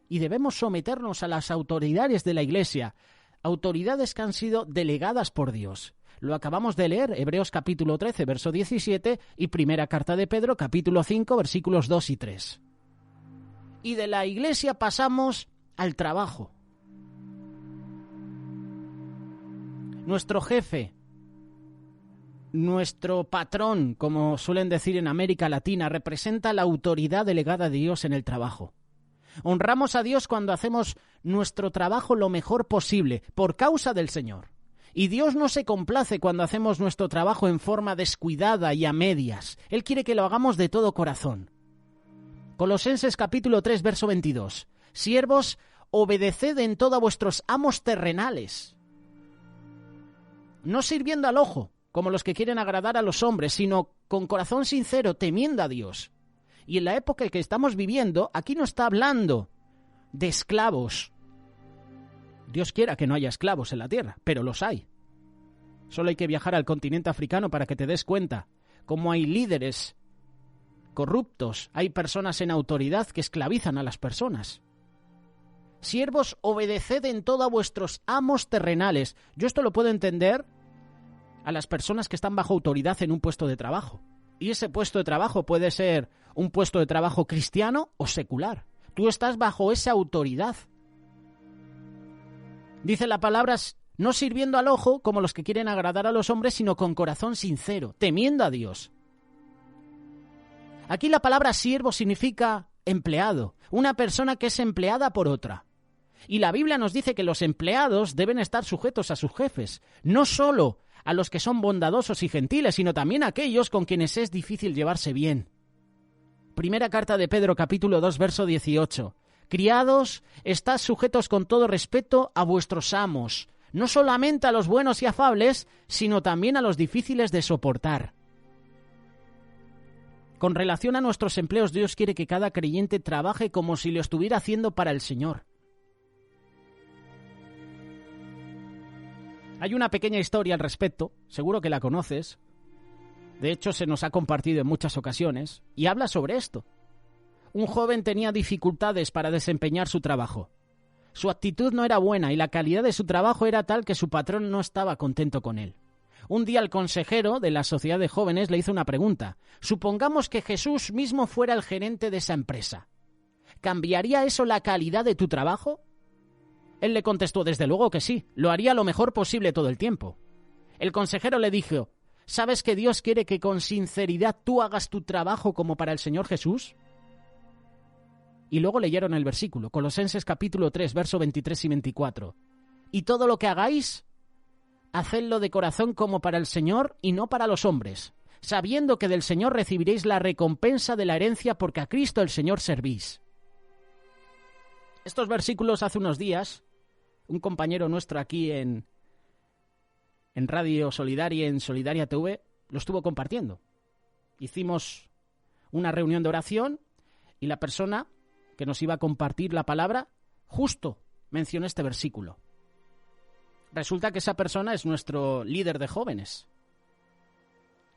y debemos someternos a las autoridades de la Iglesia, autoridades que han sido delegadas por Dios. Lo acabamos de leer, Hebreos capítulo 13, verso 17, y primera carta de Pedro, capítulo 5, versículos 2 y 3. Y de la Iglesia pasamos al trabajo. Nuestro jefe, nuestro patrón, como suelen decir en América Latina, representa la autoridad delegada de Dios en el trabajo. Honramos a Dios cuando hacemos nuestro trabajo lo mejor posible, por causa del Señor. Y Dios no se complace cuando hacemos nuestro trabajo en forma descuidada y a medias. Él quiere que lo hagamos de todo corazón. Colosenses capítulo 3, verso 22. Siervos, obedeced en todo a vuestros amos terrenales, no sirviendo al ojo, como los que quieren agradar a los hombres, sino con corazón sincero, temiendo a Dios. Y en la época que estamos viviendo, aquí no está hablando de esclavos. Dios quiera que no haya esclavos en la tierra, pero los hay. Solo hay que viajar al continente africano para que te des cuenta cómo hay líderes corruptos, hay personas en autoridad que esclavizan a las personas. Siervos, obedeced en todo a vuestros amos terrenales. Yo esto lo puedo entender a las personas que están bajo autoridad en un puesto de trabajo. Y ese puesto de trabajo puede ser un puesto de trabajo cristiano o secular. Tú estás bajo esa autoridad. Dice la palabra, no sirviendo al ojo como los que quieren agradar a los hombres, sino con corazón sincero, temiendo a Dios. Aquí la palabra siervo significa empleado, una persona que es empleada por otra. Y la Biblia nos dice que los empleados deben estar sujetos a sus jefes, no solo a los que son bondadosos y gentiles, sino también a aquellos con quienes es difícil llevarse bien. Primera carta de Pedro, capítulo 2, verso 18. Criados, estad sujetos con todo respeto a vuestros amos, no solamente a los buenos y afables, sino también a los difíciles de soportar. Con relación a nuestros empleos, Dios quiere que cada creyente trabaje como si lo estuviera haciendo para el Señor. Hay una pequeña historia al respecto, seguro que la conoces. De hecho, se nos ha compartido en muchas ocasiones, y habla sobre esto. Un joven tenía dificultades para desempeñar su trabajo. Su actitud no era buena y la calidad de su trabajo era tal que su patrón no estaba contento con él. Un día el consejero de la sociedad de jóvenes le hizo una pregunta. Supongamos que Jesús mismo fuera el gerente de esa empresa. ¿Cambiaría eso la calidad de tu trabajo? Él le contestó, desde luego que sí, lo haría lo mejor posible todo el tiempo. El consejero le dijo, ¿sabes que Dios quiere que con sinceridad tú hagas tu trabajo como para el Señor Jesús? Y luego leyeron el versículo, Colosenses capítulo 3, verso 23 y 24. Y todo lo que hagáis, hacedlo de corazón como para el Señor y no para los hombres, sabiendo que del Señor recibiréis la recompensa de la herencia porque a Cristo el Señor servís. Estos versículos hace unos días, un compañero nuestro aquí en Radio Solidaria, en Solidaria TV, lo estuvo compartiendo. Hicimos una reunión de oración y la persona que nos iba a compartir la palabra justo mencionó este versículo. Resulta que esa persona es nuestro líder de jóvenes.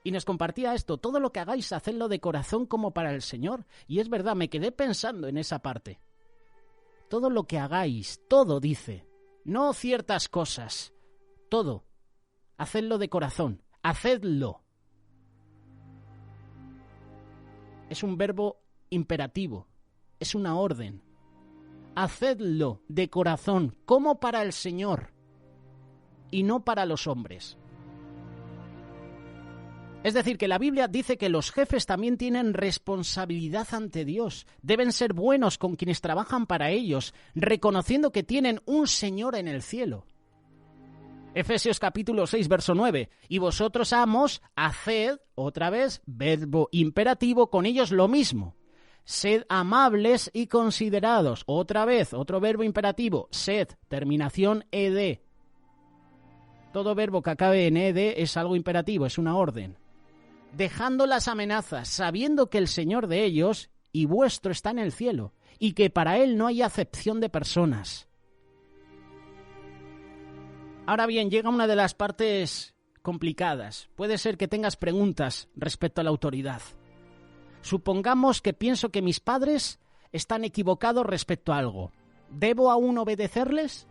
Y nos compartía esto, todo lo que hagáis, hacedlo de corazón como para el Señor. Y es verdad, me quedé pensando en esa parte. Todo lo que hagáis, todo dice, no ciertas cosas, todo, hacedlo de corazón, hacedlo. Es un verbo imperativo, es una orden. hacedlo de corazón, como para el Señor, y no para los hombres. Es decir, que la Biblia dice que los jefes también tienen responsabilidad ante Dios. Deben ser buenos con quienes trabajan para ellos, reconociendo que tienen un Señor en el cielo. Efesios capítulo 6, verso 9. Y vosotros, amos, haced, otra vez, verbo imperativo, con ellos lo mismo. Sed amables y considerados. Otra vez, otro verbo imperativo. Sed, terminación ed. Todo verbo que acabe en ed es algo imperativo, es una orden. Dejando las amenazas, sabiendo que el Señor de ellos y vuestro está en el cielo, y que para Él no hay acepción de personas. Ahora bien, llega una de las partes complicadas. Puede ser que tengas preguntas respecto a la autoridad. Supongamos que pienso que mis padres están equivocados respecto a algo. ¿Debo aún obedecerles?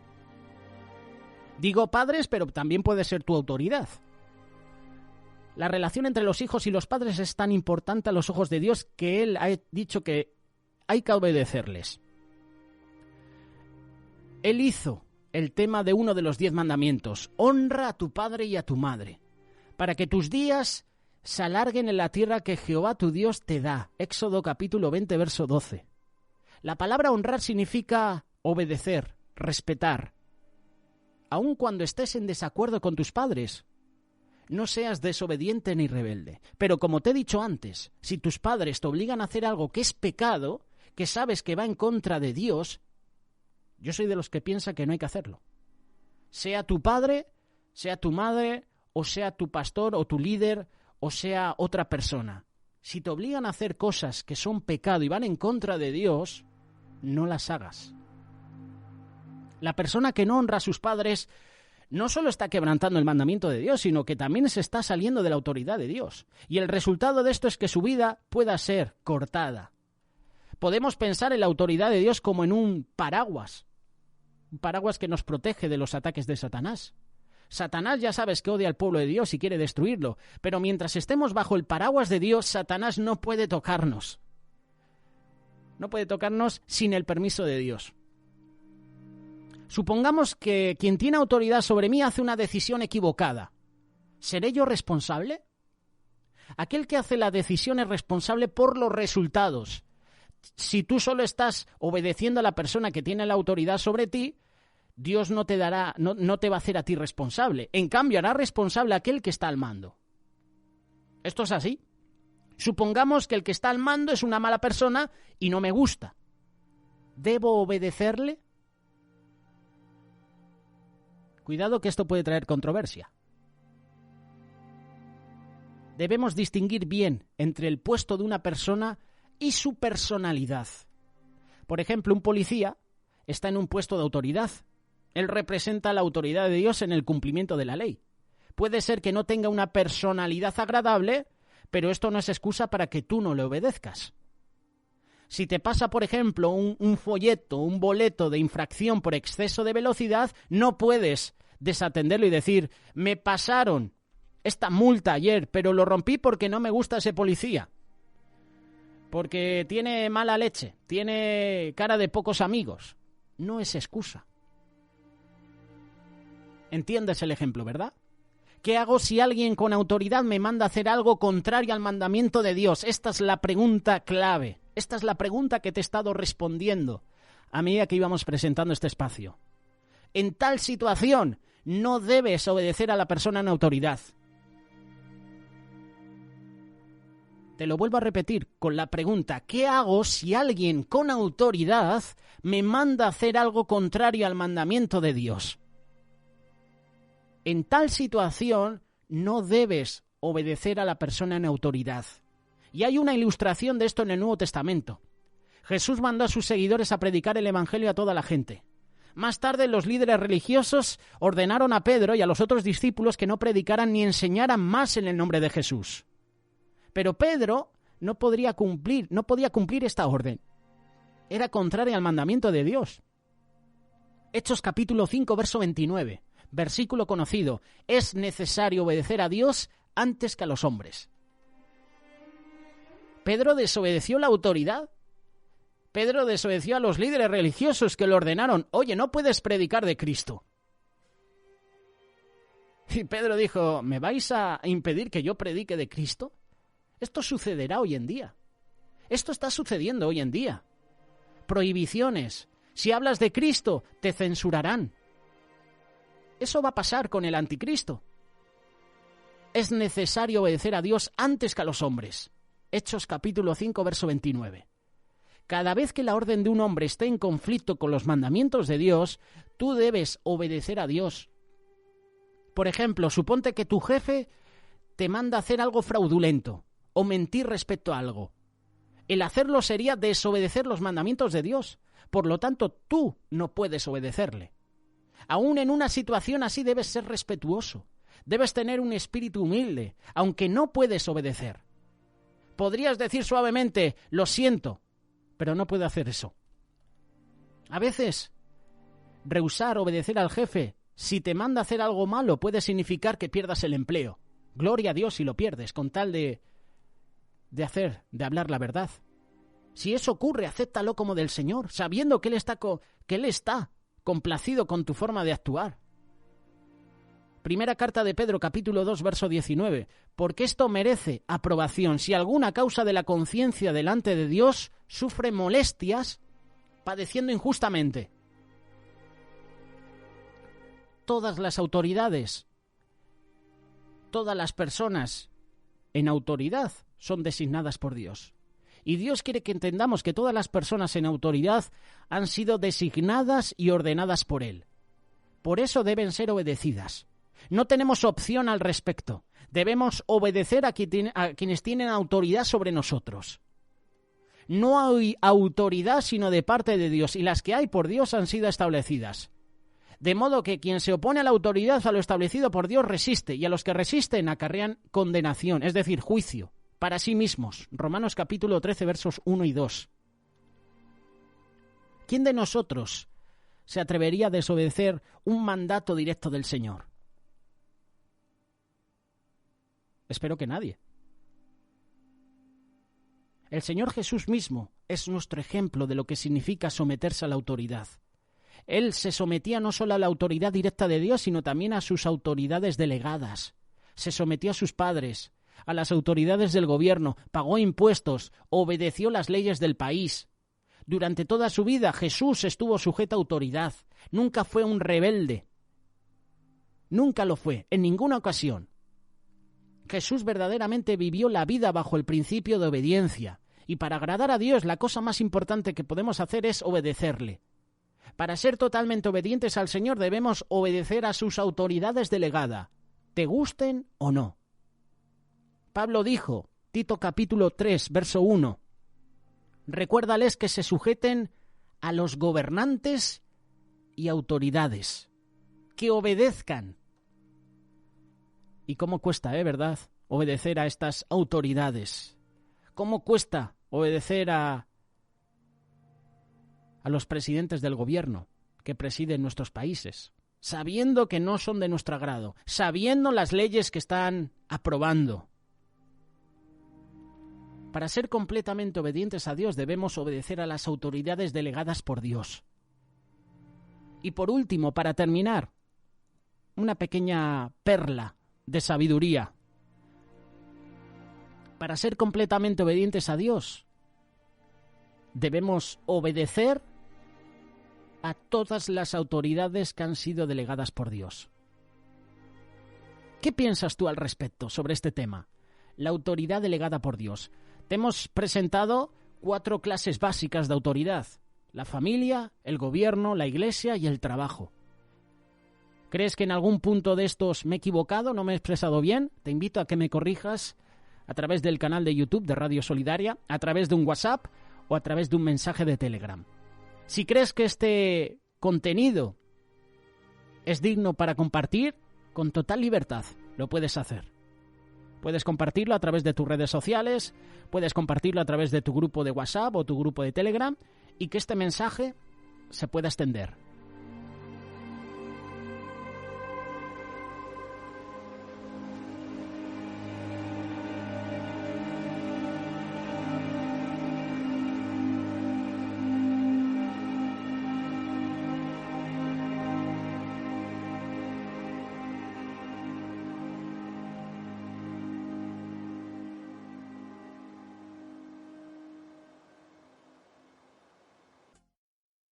Digo padres, pero también puede ser tu autoridad. La relación entre los hijos y los padres es tan importante a los ojos de Dios que Él ha dicho que hay que obedecerles. Él hizo el tema de uno de los 10 mandamientos: honra a tu padre y a tu madre, para que tus días se alarguen en la tierra que Jehová tu Dios te da. Éxodo capítulo 20, verso 12. La palabra honrar significa obedecer, respetar. Aun cuando estés en desacuerdo con tus padres, no seas desobediente ni rebelde. Pero como te he dicho antes, si tus padres te obligan a hacer algo que es pecado, que sabes que va en contra de Dios, yo soy de los que piensa que no hay que hacerlo. Sea tu padre, sea tu madre, o sea tu pastor o tu líder, o sea otra persona. Si te obligan a hacer cosas que son pecado y van en contra de Dios, no las hagas. La persona que no honra a sus padres no solo está quebrantando el mandamiento de Dios, sino que también se está saliendo de la autoridad de Dios. Y el resultado de esto es que su vida pueda ser cortada. Podemos pensar en la autoridad de Dios como en un paraguas que nos protege de los ataques de Satanás. Satanás ya sabes que odia al pueblo de Dios y quiere destruirlo, pero mientras estemos bajo el paraguas de Dios, Satanás no puede tocarnos. No puede tocarnos sin el permiso de Dios. Supongamos que quien tiene autoridad sobre mí hace una decisión equivocada. ¿Seré yo responsable? Aquel que hace la decisión es responsable por los resultados. Si tú solo estás obedeciendo a la persona que tiene la autoridad sobre ti, Dios no te va a hacer a ti responsable. En cambio, hará responsable a aquel que está al mando. Esto es así. Supongamos que el que está al mando es una mala persona y no me gusta. ¿Debo obedecerle? Cuidado que esto puede traer controversia. Debemos distinguir bien entre el puesto de una persona y su personalidad. Por ejemplo, un policía está en un puesto de autoridad. Él representa la autoridad de Dios en el cumplimiento de la ley. Puede ser que no tenga una personalidad agradable, pero esto no es excusa para que tú no le obedezcas. Si te pasa, por ejemplo, un folleto, un boleto de infracción por exceso de velocidad, no puedes desatenderlo y decir: me pasaron esta multa ayer, pero lo rompí porque no me gusta ese policía, porque tiene mala leche, tiene cara de pocos amigos. No es excusa. ¿Entiendes el ejemplo, verdad? ¿Qué hago si alguien con autoridad me manda a hacer algo contrario al mandamiento de Dios? Esta es la pregunta clave. Esta es la pregunta que te he estado respondiendo a medida que íbamos presentando este espacio. En tal situación, no debes obedecer a la persona en autoridad. Te lo vuelvo a repetir con la pregunta: ¿qué hago si alguien con autoridad me manda a hacer algo contrario al mandamiento de Dios? En tal situación, no debes obedecer a la persona en autoridad. Y hay una ilustración de esto en el Nuevo Testamento. Jesús mandó a sus seguidores a predicar el Evangelio a toda la gente. Más tarde, los líderes religiosos ordenaron a Pedro y a los otros discípulos que no predicaran ni enseñaran más en el nombre de Jesús. Pero Pedro no podía cumplir esta orden. Era contraria al mandamiento de Dios. Hechos capítulo 5, verso 29. Versículo conocido: es necesario obedecer a Dios antes que a los hombres. Pedro desobedeció la autoridad. Pedro desobedeció a los líderes religiosos que le ordenaron, oye, no puedes predicar de Cristo. Y Pedro dijo, ¿me vais a impedir que yo predique de Cristo? Esto sucederá hoy en día. Esto está sucediendo hoy en día. Prohibiciones. Si hablas de Cristo, te censurarán. Eso va a pasar con el anticristo. Es necesario obedecer a Dios antes que a los hombres. Hechos capítulo 5, verso 29. Cada vez que la orden de un hombre esté en conflicto con los mandamientos de Dios, tú debes obedecer a Dios. Por ejemplo, suponte que tu jefe te manda hacer algo fraudulento o mentir respecto a algo. El hacerlo sería desobedecer los mandamientos de Dios. Por lo tanto, tú no puedes obedecerle. Aún en una situación así debes ser respetuoso. Debes tener un espíritu humilde, aunque no puedes obedecer. Podrías decir suavemente, lo siento, pero no puedo hacer eso. A veces, rehusar obedecer al jefe, si te manda a hacer algo malo, puede significar que pierdas el empleo. Gloria a Dios si lo pierdes, con tal de hablar la verdad. Si eso ocurre, acéptalo como del Señor, sabiendo que Él está complacido con tu forma de actuar. Primera carta de Pedro, capítulo 2, verso 19. Porque esto merece aprobación si alguna causa de la conciencia delante de Dios sufre molestias padeciendo injustamente. Todas las autoridades, todas las personas en autoridad son designadas por Dios. Y Dios quiere que entendamos que todas las personas en autoridad han sido designadas y ordenadas por Él. Por eso deben ser obedecidas. No tenemos opción al respecto. Debemos obedecer a quienes tienen autoridad sobre nosotros. No hay autoridad sino de parte de Dios, y las que hay por Dios han sido establecidas. De modo que quien se opone a la autoridad, a lo establecido por Dios, resiste, y a los que resisten acarrean condenación, es decir, juicio, para sí mismos. Romanos capítulo 13, versos 1 y 2. ¿Quién de nosotros se atrevería a desobedecer un mandato directo del Señor? Espero que nadie. El Señor Jesús mismo es nuestro ejemplo de lo que significa someterse a la autoridad. Él se sometía no solo a la autoridad directa de Dios, sino también a sus autoridades delegadas. Se sometió a sus padres, a las autoridades del gobierno, pagó impuestos, obedeció las leyes del país. Durante toda su vida Jesús estuvo sujeto a autoridad. Nunca fue un rebelde. Nunca lo fue, en ninguna ocasión. Jesús verdaderamente vivió la vida bajo el principio de obediencia. Y para agradar a Dios, la cosa más importante que podemos hacer es obedecerle. Para ser totalmente obedientes al Señor debemos obedecer a sus autoridades delegadas, te gusten o no. Pablo dijo, Tito capítulo 3, verso 1, recuérdales que se sujeten a los gobernantes y autoridades, que obedezcan. Y cómo cuesta, ¿verdad?, obedecer a estas autoridades. ¿Cómo cuesta obedecer a los presidentes del gobierno que presiden nuestros países, sabiendo que no son de nuestro agrado, sabiendo las leyes que están aprobando? Para ser completamente obedientes a Dios debemos obedecer a las autoridades delegadas por Dios. Y por último, para terminar, una pequeña perla de sabiduría. Para ser completamente obedientes a Dios, debemos obedecer a todas las autoridades que han sido delegadas por Dios. ¿Qué piensas tú al respecto sobre este tema? La autoridad delegada por Dios. Te hemos presentado 4 clases básicas de autoridad: la familia, el gobierno, la iglesia y el trabajo. ¿Crees que en algún punto de estos me he equivocado, no me he expresado bien? Te invito a que me corrijas a través del canal de YouTube de Radio Solidaria, a través de un WhatsApp o a través de un mensaje de Telegram. Si crees que este contenido es digno para compartir, con total libertad lo puedes hacer. Puedes compartirlo a través de tus redes sociales, puedes compartirlo a través de tu grupo de WhatsApp o tu grupo de Telegram, y que este mensaje se pueda extender.